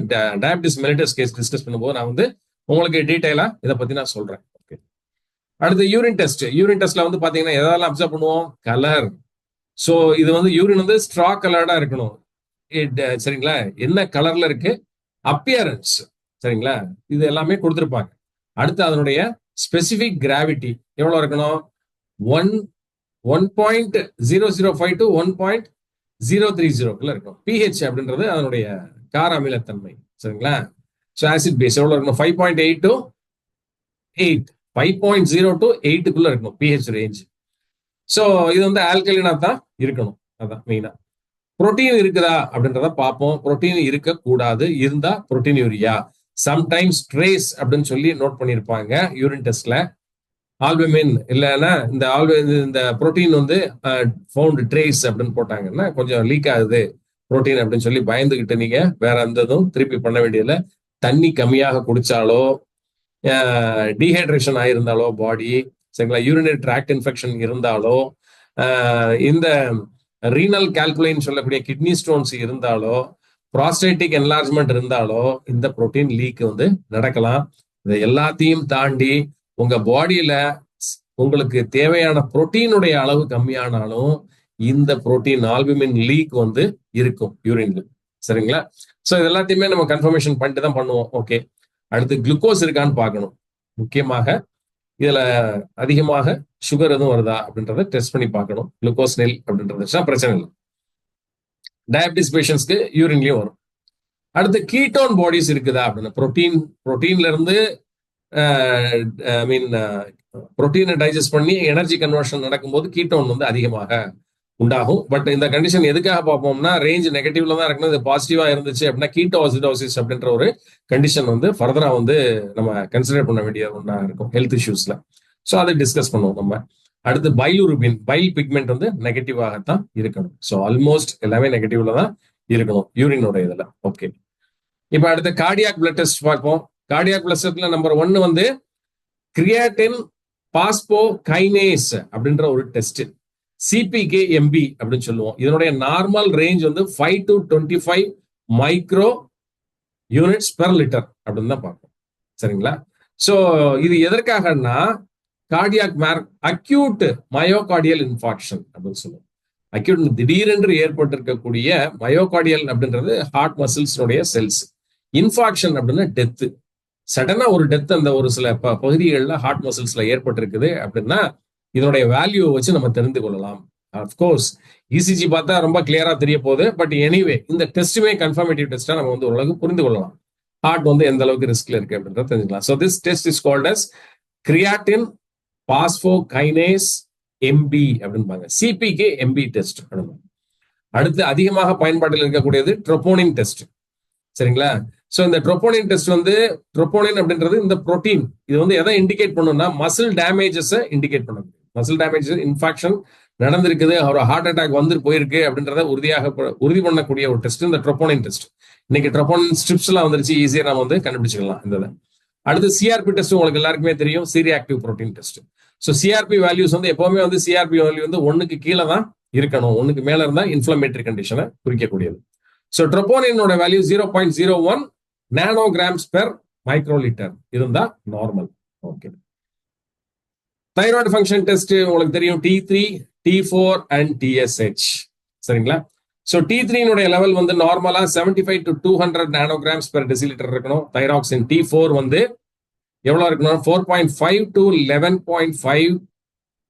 டயபிட்டிஸ் மெலிட்டஸ் கேஸ் டிஸ்கஸ் பண்ணும்போது நான் வந்து உங்களுக்கு டீடைலா இதை பத்தி நான் சொல்றேன். ஓகே, அடுத்து யூரின் டெஸ்ட்ல வந்து பாத்தீங்கன்னா எதெல்லாம் அப்சர்வ் பண்ணுவோம்? கலர். ஸோ இது வந்து யூரின் வந்து ஸ்ட்ரா கலர்டா இருக்கணும். சரிங்களா, என்ன கலர்ல இருக்கு, அப்பியரன்ஸ். சரிங்களா, இது எல்லாமே கொடுத்துருப்பாங்க. அடுத்து அதனுடைய ஸ்பெசிபிக் கிராவிட்டி எவ்வளவு இருக்கணும்? 1.005 to 1.030 இருக்கும். pH அப்படின்றது அதனுடைய கார அமிலத்தன்மை. சரிங்களா, ஸோ ஆசிட் பேஸ் எவ்வளவு இருக்கணும்? 5.8 to 8, 5.0 to 8க்குள்ள இருக்கணும் pH ரேஞ்ச். ஸோ இது வந்து ஆல்கலினா தான் இருக்கணும். அதான் மெயினா. புரோட்டீன் இருக்குதா அப்படின்றத பார்ப்போம். புரோட்டீன் இருக்கக்கூடாது, இருந்தா புரோட்டீன்யூரியா, சம்டைம்ஸ் ட்ரேஸ் அப்படின்னு சொல்லி நோட் பண்ணியிருப்பாங்க யூரின் டெஸ்ட்ல. ஆல்புமின் இல்லைன்னா இந்த புரோட்டீன் வந்து ஃபவுண்ட் ட்ரேஸ் அப்படின்னு போட்டாங்கன்னா கொஞ்சம் லீக் ஆகுது புரோட்டீன் அப்படின்னு சொல்லி பயந்துகிட்டு நீங்க வேற எந்த இதுவும் திருப்பி பண்ண வேண்டியதில்லை. தண்ணி கம்மியாக குடிச்சாலோ டீஹைட்ரேஷன் ஆயிருந்தாலோ பாடி, சரிங்களா, யூரினரி ட்ராக்ட் இன்ஃபெக்ஷன் இருந்தாலோ, இந்த ரீனல் கால்குலைன்னு சொல்லக்கூடிய கிட்னி ஸ்டோன்ஸ் இருந்தாலோ, ப்ராஸ்டேட்டிக் என்லார்ஜ்மெண்ட் இருந்தாலோ இந்த புரோட்டீன் லீக் வந்து நடக்கலாம். இதை எல்லாத்தையும் தாண்டி உங்க பாடியில உங்களுக்கு தேவையான புரோட்டீனுடைய அளவு கம்மியானாலும் இந்த புரோட்டீன் ஆல்புமின் லீக் வந்து இருக்கும் யூரின்ல. சரிங்களா? ஸோ இது எல்லாத்தையுமே நம்ம கன்ஃபர்மேஷன் பண்ணிட்டு தான் பண்ணுவோம். ஓகே, அடுத்து குளுக்கோஸ் இருக்கான்னு பார்க்கணும். முக்கியமாக இதுல அதிகமாக சுகர் எதுவும் வருதா அப்படின்றத டெஸ்ட் பண்ணி பார்க்கணும். குளுக்கோஸ் நெல் அப்படின்றது பிரச்சனை இல்லை. டயபிட்டிஸ் பேஷண்ட்ஸ்க்கு யூரின்லயும் வரும். அடுத்து கீட்டோன் பாடிஸ் இருக்குதா அப்படின்னு, புரோட்டீன்ல இருந்து ஐ மீன் புரோட்டீனை டைஜஸ்ட் பண்ணி எனர்ஜி கன்வர்ஷன் நடக்கும்போது கீட்டோன் வந்து அதிகமாக உண்டாகும். பட் இந்த கண்டிஷன் எதுக்காக பார்ப்போம்னா, ரேஞ்ச் நெகட்டிவ்ல தான் இருக்கணும். இது பாசிட்டிவா இருந்துச்சு அப்படின்னா கீட்டோசிடோசிஸ் அப்படின்ற ஒரு கண்டிஷன் வந்து ஃபர்தரா வந்து நம்ம கன்சிடர் பண்ண வேண்டிய ஒன்றா இருக்கும் ஹெல்த் இஷ்யூஸ்ல. ஸோ அதை டிஸ்கஸ் பண்ணுவோம் நம்ம. அடுத்து பைலுருபின், பைல் பிக்மெண்ட் வந்து நெகட்டிவாகத்தான் இருக்கணும். ஸோ ஆல்மோஸ்ட் எல்லாமே நெகட்டிவ்ல தான் இருக்கணும் யூரினோட இதுல. ஓகே, இப்போ அடுத்து கார்டியாக் பிளட் டெஸ்ட் பார்ப்போம். கார்டியாக் பிளட் டெஸ்ட்ல நம்பர் 1 வந்து கிரியாட்டின் பாஸ்போ கைனேஸ் அப்படின்ற ஒரு டெஸ்ட், சிபிகே எம்பி அப்படின்னு சொல்லுவோம். இதனுடைய நார்மல் ரேஞ்ச் வந்து 5 to 25 micro units per litre அப்படின்னு தான் பார்ப்போம். சரிங்களா? ஸோ இது எதற்காகனா கார்டியாக் அக்யூட் மயோகார்டியல் இன்ஃபாக்ஷன் அப்படின்னு சொல்லுவோம். அக்யூட் திடீரென்று ஏற்பட்டிருக்கக்கூடிய மயோகார்டியல் அப்படின்றது ஹார்ட் மசில்ஸ்னுடைய செல்ஸ். இன்ஃபாக்ஷன் அப்படின்னா டெத்து. சடனா ஒரு டெத் அந்த ஒரு சில பகுதிகளில் ஹார்ட் மசில்ஸ்ல ஏற்பட்டிருக்குது அப்படின்னா இதனுடைய வேல்யூவை வச்சு நம்ம தெரிந்து கொள்ளலாம். அப்கோர்ஸ் இசிஜி பார்த்தா ரொம்ப கிளியரா தெரிய போகுது. பட் எனிவே இந்த டெஸ்ட்டுமே கன்ஃபர்மேட்டிவ் டெஸ்டா நம்ம வந்து ஓரளவுக்கு புரிந்து கொள்ளலாம். ஹார்ட் வந்து எந்த அளவுக்கு ரிஸ்க்ல இருக்கு அப்படின்றத தெரிஞ்சுக்கலாம். So this test is called as creatine phospho kinase MB அப்படின்பாங்க. CPK MB test. அடுத்து அதிகமாக பயன்பாட்டில் இருக்கக்கூடியது ட்ரோபோனின் டெஸ்ட். சரிங்களா? ஸோ இந்த ட்ரோபோனின் டெஸ்ட் வந்து, ட்ரோபோனின் அப்படின்றது இந்த புரோட்டீன், இது வந்து எதை இண்டிகேட் பண்ணும்னா மசில் டேமேஜஸ் இண்டிகேட் பண்ணும். மசில் டேமேஜ் இன்ஃபாக்ஷன் நடந்திருக்குது, ஒரு ஹார்ட் அட்டாக் வந்து போயிருக்கு அப்படின்றத உறுதி பண்ணக்கூடிய ஒரு டெஸ்ட் இந்த ட்ரோபோனின் டெஸ்ட். இன்னைக்கு ட்ரோபோனின் ஸ்ட்ரிப்ஸ் எல்லாம் வந்துருச்சு, ஈஸியா நம்ம வந்து கண்டுபிடிச்சிக்கலாம் இந்த. அடுத்து சிஆர்பி டெஸ்ட் உங்களுக்கு எல்லாருக்குமே தெரியும், C reactive protein test. So CRP values வந்து எப்பவுமே வந்து சிஆர்பி வேல்யூ வந்து 1க்கு கீழே தான் இருக்கணும். 1க்கு மேல இருந்தா இன்ஃபிளமேட்டரி கண்டிஷனை குறிக்கக்கூடியது. ஸோ ட்ரோபோனினோட வேல்யூ 0.01 நானோகிராம்ஸ் பெர் மைக்ரோலிட்டர் இருந்தா normal. Okay, thyroid function test உங்களுக்கு தெரியும், T3, T4 அண்ட் TSH. சரிங்களா? ஸோ T3 லெவல் வந்து நார்மலா 75 to 200 நானோகிராம்ஸ் பெர் டெசிலிட்டர் இருக்கணும். தைராக்சின் T4 வந்து எவ்வளவு இருக்கணும்? 4.5 to 11.5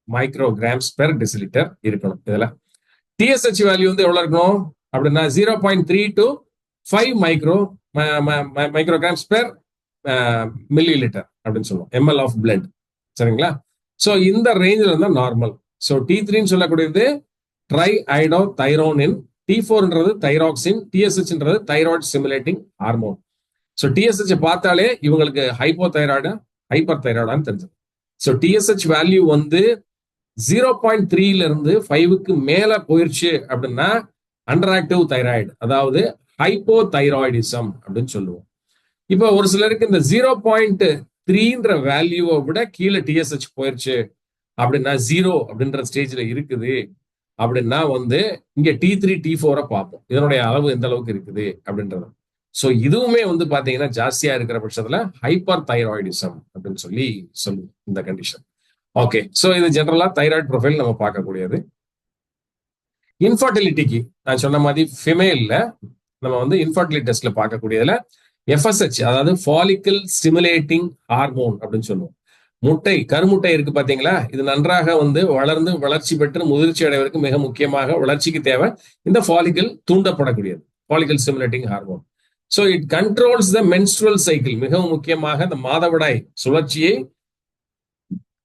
மைக்ரோகிராம்ஸ் பெர் டெசிலிட்டர் இருக்கணும். இதுல TSH வேல்யூ வந்து எவ்வளவு இருக்கணும் அப்படின்னா 0.3 to 5 micrograms per millilitre அப்படின்னு சொல்லுவோம், ml ஆஃப் பிளட். சரிங்களா? ஸோ இந்த ரேஞ்சில் இருந்தால் நார்மல். ஸோ T3 சொல்லக்கூடியது ட்ரை ஐடோ தைரோனின், T4ன்றது தைராக்சின், TSHன்றது thyroid stimulating hormone. So TSH பார்த்தாலே இவங்களுக்கு ஹைப்போதைராய்டா ஹைப்பர் தைராய்டான்னு தெரிஞ்சது. ஸோ TSH வேல்யூ வந்து 0.3ல இருந்து 5க்கு மேல போயிருச்சு அப்படின்னா அண்டர் ஆக்டிவ் தைராய்டு, அதாவது ஹைப்போதைராய்டிசம் அப்படின்னு சொல்லுவோம். இப்போ ஒரு சிலருக்கு இந்த 0.3ன்ற வேல்யூவை விட கீழே TSH போயிருச்சு அப்படின்னா 0 அப்படின்ற ஸ்டேஜ்ல இருக்குது அப்படின்னா வந்து இங்க T3, T4 பார்ப்போம், இதனுடைய அளவு எந்த அளவுக்கு இருக்குது அப்படின்றது. ஸோ இதுவுமே வந்து பாத்தீங்கன்னா ஜாஸ்தியா இருக்கிற பட்சத்துல ஹைப்பர் தைராய்டிசம் அப்படின்னு சொல்லுவோம் இந்த கண்டிஷன். ஓகே, ஸோ இது ஜெனரலா தைராய்டு ப்ரொஃபைல் நம்ம பார்க்கக்கூடியது. இன்ஃபர்டிலிட்டிக்கு நான் சொன்ன மாதிரி ஃபிமேல்ல நம்ம வந்து இன்ஃபர்டிலிட்டி டெஸ்ட்ல பார்க்கக்கூடியதுல FSH, அதாவது ஃபாலிக்கல் ஸ்டிமுலேட்டிங் ஹார்மோன் அப்படின்னு சொல்லுவோம். கருமுட்டை இருக்கு பாத்தீங்களா, இது நன்றாக வந்து வளர்ந்து வளர்ச்சி பெற்று முதிர்ச்சி அடைவதற்கு மிக முக்கியமாக வளர்ச்சிக்கு தேவை இந்த ஃபாலிக்கல் தூண்டப்படக்கூடியது, follicle stimulating hormone. So it controls the menstrual cycle. மிகவும் முக்கியமாக இந்த மாதவிடாய் சுழற்சியை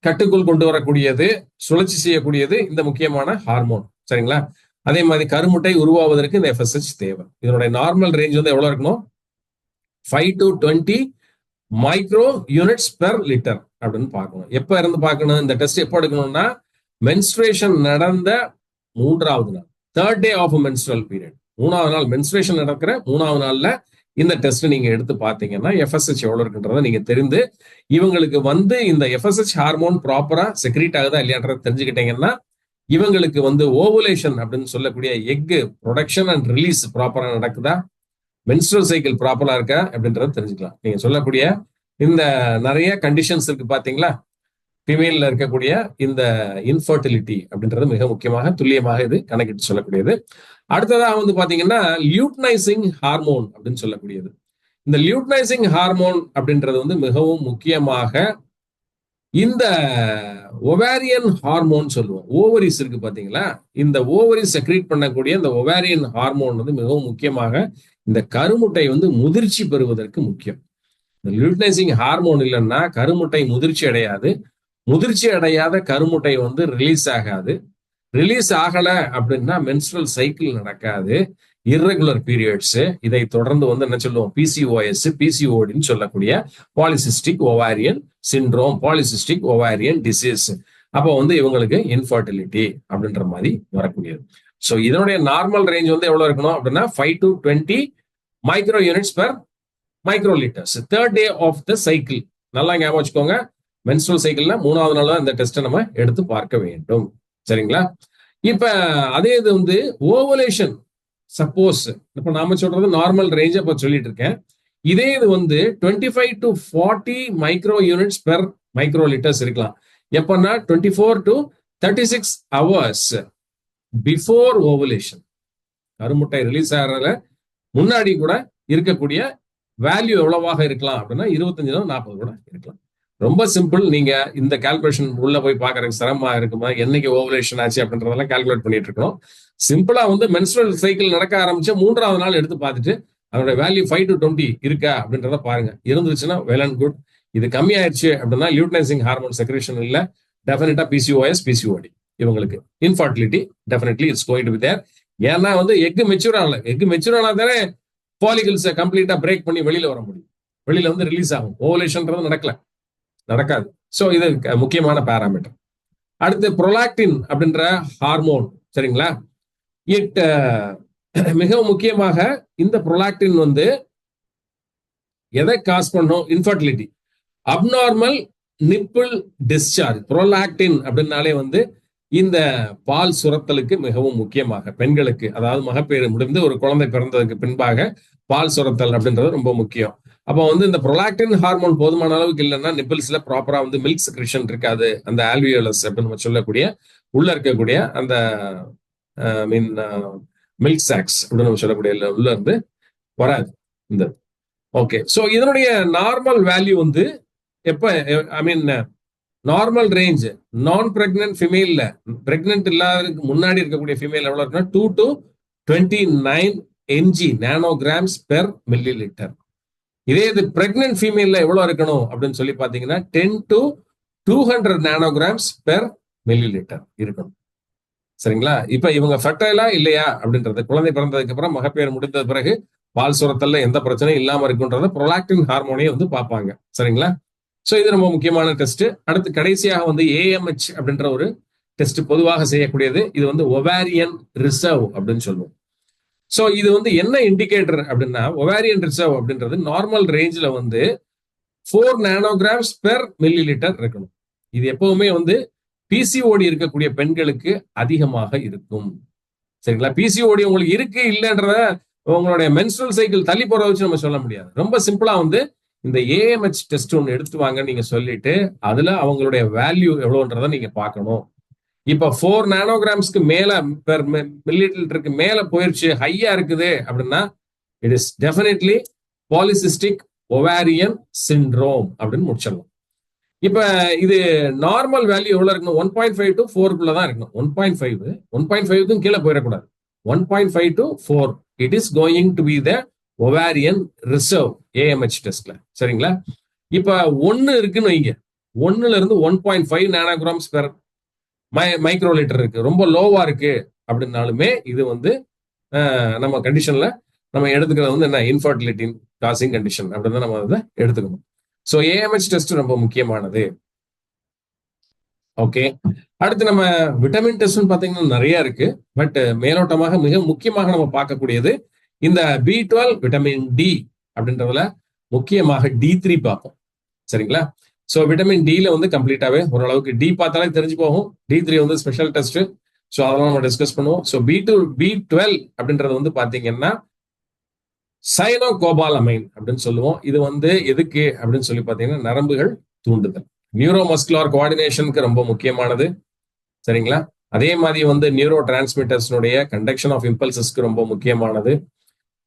கட்டுக்குள் கொண்டு வரக்கூடியது, சுழற்சி செய்யக்கூடியது இந்த முக்கியமான ஹார்மோன். சரிங்களா? அதே மாதிரி கருமுட்டை உருவாவதற்கு இந்த FSH தேவை. இதனுடைய நார்மல் ரேஞ்ச் வந்து எவ்வளவு இருக்கணும்? 5 to 20 micro units per litre அப்படின்னு பார்க்கணும். எப்ப இருந்து பார்க்கணும் இந்த டெஸ்ட்? எப்போ எடுக்கணும்னா மென்ஸ்ட்ரேஷன் நடந்த 3வது நாள், 3rd day of menstrual period. 3வது நாள் மென்ஸ்ட்ரேஷன் நடக்கிற 3வது நாள்ல இந்த டெஸ்ட் நீங்க எடுத்து பார்த்தீங்கன்னா எஃப்எஸ்ஹெச் எவ்வளவு இருக்குன்றதை நீங்க தெரிந்து இவங்களுக்கு வந்து இந்த எஃப்எஸ்ஹெச் ஹார்மோன் ப்ராப்பரா செக்ரீட் ஆகுதா இல்லையான்றத தெரிஞ்சுக்கிட்டீங்கன்னா இவங்களுக்கு வந்து ஓவுலேஷன் அப்படின்னு சொல்லக்கூடிய எக் ப்ரொடக்ஷன் அண்ட் ரிலீஸ் ப்ராப்பரா நடக்குதா, மென்ஸ்ட்ரல் சைக்கிள் ப்ராப்பரா இருக்கா அப்படின்றத தெரிஞ்சுக்கலாம். நீங்க சொல்லக்கூடிய இந்த நிறைய கண்டிஷன்ஸ் இருக்கு பாத்தீங்களா, ஃபீமேல்ல இருக்கக்கூடிய இந்த இன்ஃபர்டிலிட்டி அப்படின்றது மிக முக்கியமாக துல்லியமாக இது கணக்கிட்டு சொல்லக்கூடியது. அடுத்ததா வந்து பாத்தீங்கன்னா லியூட்னைசிங் ஹார்மோன் அப்படின்னு சொல்லக்கூடியது. இந்த லியூட்னைசிங் ஹார்மோன் அப்படின்றது வந்து மிகவும் முக்கியமாக இந்த ஒவாரியன் ஹார்மோன் சொல்லுவோம். ஓவரிஸ் இருக்கு பாத்தீங்களா, இந்த ஓவரிஸ் செக்ரீட் பண்ணக்கூடிய இந்த ஒவாரியன் ஹார்மோன் வந்து மிகவும் முக்கியமாக இந்த கருமுட்டை வந்து முதிர்ச்சி பெறுவதற்கு முக்கியம். இந்த லியூட்னைசிங் ஹார்மோன் இல்லைன்னா கருமுட்டை முதிர்ச்சி அடையாது. முதிர்ச்சி அடையாத கருமுட்டை வந்து ரிலீஸ் ஆகாது. ரிலீஸ் ஆகல அப்படின்னா மென்ஸ்ட்ரல் சைக்கிள் நடக்காது. இர்ரெகுலர் பீரியட்ஸ், இதை தொடர்ந்து வந்து என்ன சொல்லுவோம், பிசிஓஎஸ், பிசிஓடின்னு சொல்லக்கூடிய பாலிசிஸ்டிக் ஓவாரியன் சிண்ட்ரோம், பாலிசிஸ்டிக் ஓவாரியன் டிசீஸ். அப்போ வந்து இவங்களுக்கு இன்ஃபர்டிலிட்டி அப்படின்ற மாதிரி வரக்கூடியது. ஸோ இதனுடைய நார்மல் ரேஞ்ச் வந்து எவ்வளவு இருக்கணும் அப்படின்னா 5 to 20 micro units per microlitres. Third day of the cycle. நல்லா ஞாபகம் வச்சுக்கோங்க, மென்ஸ்ட்ரல் சைக்கிள்ல 3வது நாள் தான் இந்த டெஸ்ட்டை நம்ம எடுத்து பார்க்க வேண்டும். சரிங்களா? இப்ப அதே இது வந்து ஓவலேஷன் சப்போஸ் இப்ப நாம சொல்றது நார்மல் ரேஞ்ச் இப்ப சொல்லிட்டு இருக்கேன். இதே இது வந்து 25 to 40 micro units per micro litres இருக்கலாம். எப்பன்னா 24 to 36 ஹவர்ஸ் பிஃபோர் ஓவலேஷன். கருமுட்டை ரிலீஸ் ஆகிறதுல முன்னாடி கூட இருக்கக்கூடிய வேல்யூ எவ்வளவாக இருக்கலாம் அப்படின்னா 25 40 கூட இருக்கலாம். ரொம்ப சிம்பிள். நீங்க இந்த கால்குலேஷன் உள்ள போய் பாக்குறதுக்கு சிரமமா இருக்குமா, என்னைக்கு ஓவலேஷன் ஆச்சு அப்படின்றதெல்லாம் கால்குலேட் பண்ணிட்டு இருக்கணும். சிம்பிளா வந்து மென்ஸ்ட்ரல் சைக்கிள் நடக்க ஆரம்பிச்சு 3வது நாள் எடுத்து பார்த்துட்டு அதோட வேல்யூ 5 to 20 இருக்கா அப்படின்றத பாருங்க. இருந்துச்சுன்னா வெல் அண்ட் குட். இது கம்மி ஆயிடுச்சு அப்படின்னா லியூட்னைசிங் ஹார்மோன் செக்ரேஷன் இல்ல, டெஃபினட்டா பிசிஓஎஸ், பிசிஓடி இவங்களுக்கு infertility definitely it's going to be there. ஏன்னா வந்து எக் மெச்சூர் ஆகல. எக் மெச்சூர் ஆனா தானே ஃபாலிகல்ஸை கம்ப்ளீட்டா பிரேக் பண்ணி வெளியில வர முடியும். வெளியில வந்து ரிலீஸ் ஆகும். ஓவலேஷன்ன்றது நடக்காது. சோ இது முக்கியமான பாராமீட்டர். அடுத்து ப்ரொலாக்டின் அப்படின்ற ஹார்மோன். சரிங்களா? இட் மிகவும் முக்கியமாக இந்த ப்ரொலாக்டின் வந்து எதை காஸ் பண்ணும்? Infertility. Abnormal nibble discharge. Prolactin அப்படின்னாலே வந்து இந்த பால் சுரத்தலுக்கு மிகவும் முக்கியமாக பெண்களுக்கு, அதாவது மகப்பேறு முடிந்து ஒரு குழந்தை பிறந்ததுக்கு பின்பாக பால் சுரத்தல் அப்படின்றது ரொம்ப முக்கியம். அப்போ வந்து இந்த ப்ரொலாக்டின் ஹார்மோன் போதுமான அளவுக்கு இல்லைன்னா நிப்பிள்ஸ்ல ப்ராப்பரா வந்து மில்க் செக்ரேஷன் இருக்காது. அந்த ஆல்வியோலஸ் அப்படின்னு நம்ம சொல்லக்கூடிய உள்ள இருக்கக்கூடிய அந்த மீன் மில்க் சாக்ஸ் அப்படின்னு நம்ம சொல்லக்கூடிய உள்ள இருந்து வராது இந்த. ஓகே, ஸோ இதனுடைய நார்மல் வேல்யூ வந்து எப்ப ஐ மீன் நார்மல் ரேஞ்ச் நான் பிரெக்னன்ட் ஃபீமேல்ல, பிரெக்னன்ட் இல்லாததுக்கு முன்னாடி இருக்கக்கூடிய ஃபீமேல் எவ்வளவு இருக்குன்னா 2 to 29 mg nanograms per milli litre. இதே இது பிரெக்னன்ட் ஃபீமேல்ல எவ்வளவு இருக்கணும் அப்படின்னு சொல்லி பாத்தீங்கன்னா 10 to 200 nanograms per milli litre இருக்கணும். சரிங்களா? இப்ப இவங்க ஃபெர்டைலா இல்லையா அப்படின்றது குழந்தை பிறந்ததுக்கு அப்புறம் மகப்பேறு முடிந்த பிறகு பால் சுரத்தல்ல எந்த பிரச்சனையும் இல்லாம இருக்குன்றத ப்ரொலாக்டின் ஹார்மோனையும் வந்து பார்ப்பாங்க. சரிங்களா? சோ இது ரொம்ப முக்கியமான டெஸ்ட். அடுத்து கடைசியாக வந்து ஏஎம்ஹெச் அப்படின்ற ஒரு டெஸ்ட் பொதுவாக செய்யக்கூடியது. இது வந்து ஒவாரியன் ரிசர்வ் அப்படின்னு சொல்லுவோம். சோ இது வந்து என்ன இண்டிகேட்டர் அப்படின்னா, ஒவாரியன் ரிசர்வ் அப்படின்றது நார்மல் ரேஞ்சில் வந்து 4 நானோகிராம்ஸ் பெர் மில்லி லிட்டர் இருக்கணும். இது எப்பவுமே வந்து பிசிஓடி இருக்கக்கூடிய பெண்களுக்கு அதிகமாக இருக்கும். சரிங்களா? பிசிஓடி உங்களுக்கு இருக்கு இல்லைன்றத உங்களுடைய மென்ஸ்ட்ரல் சைக்கிள் தள்ளி போறத வச்சு நம்ம சொல்ல முடியாது. ரொம்ப சிம்பிளா வந்து இந்த ஏஎம்ஹெச் டெஸ்ட் ஒன்று எடுத்து வாங்க நீங்க சொல்லிட்டு அதுல அவங்களுடைய வேல்யூ எவ்வளவுன்றதை நீங்க பார்க்கணும். இப்ப 4 நானோகிராம்ஸ்க்கு மேல பெர் மில்லி லிட்டருக்கு மேல போயிருச்சு, ஹையா இருக்குது அப்படின்னா it is definitely polycystic ovarian syndrome அப்படின்னு முடிச்சிடலாம். இப்ப இது நார்மல் வேல்யூ எவ்வளவு இருக்கணும்? 1.5 to 4 தான் இருக்கணும். 1.5க்கும் கீழே போயிடக்கூடாது. 1.5 to 4 it is going to be the ovarian reserve AMH டெஸ்ட்ல. சரிங்களா? இப்ப 1 இருக்குன்னு வைங்க, 1ல இருந்து 1.5 நானோகிராம்ஸ் பெர் மைக்ரோ லிட்டர் இருக்கு, ரொம்ப லோவா இருக்கு அப்படின்னாலுமே இது வந்து நம்ம கண்டிஷன்ல நம்ம எடுத்துக்கிறது வந்து என்ன, இன்ஃபர்டிலிட்டி காசிங் கண்டிஷன் அப்படின்னு நம்ம அதை எடுத்துக்கணும். ஸோ ஏஎம்ஹெச் டெஸ்ட் ரொம்ப முக்கியமானது. ஓகே, அடுத்து நம்ம விட்டமின் டெஸ்ட் பாத்தீங்கன்னா நிறைய இருக்கு. பட் மேலோட்டமாக மிக முக்கியமாக நம்ம பார்க்கக்கூடியது இந்த B12, விட்டமின் டி அப்படின்றதுல முக்கியமாக D3 பார்ப்போம். சரிங்களா? ஸோ விட்டமின் டில வந்து கம்ப்ளீட்டாவே ஓரளவுக்கு டி பார்த்தாலே தெரிஞ்சு போகும். D3 வந்து ஸ்பெஷல் டெஸ்ட். ஸோ அதெல்லாம் நம்ம டிஸ்கஸ் பண்ணுவோம். ஸோ B12 அப்படின்றது வந்து பாத்தீங்கன்னா சைனோகோபாலமைன் அப்படின்னு சொல்லுவோம். இது வந்து எதுக்கு அப்படின்னு சொல்லி பாத்தீங்கன்னா நரம்புகள் தூண்டுதல், நியூரோமஸ்குலர் கோஆர்டினேஷனுக்கு ரொம்ப முக்கியமானது. சரிங்களா? அதே மாதிரி வந்து நியூரோ டிரான்ஸ்மிட்டர்ஸ்னுடைய கண்டக்ஷன் ஆஃப் இம்பல்சஸ்க்கு ரொம்ப முக்கியமானது.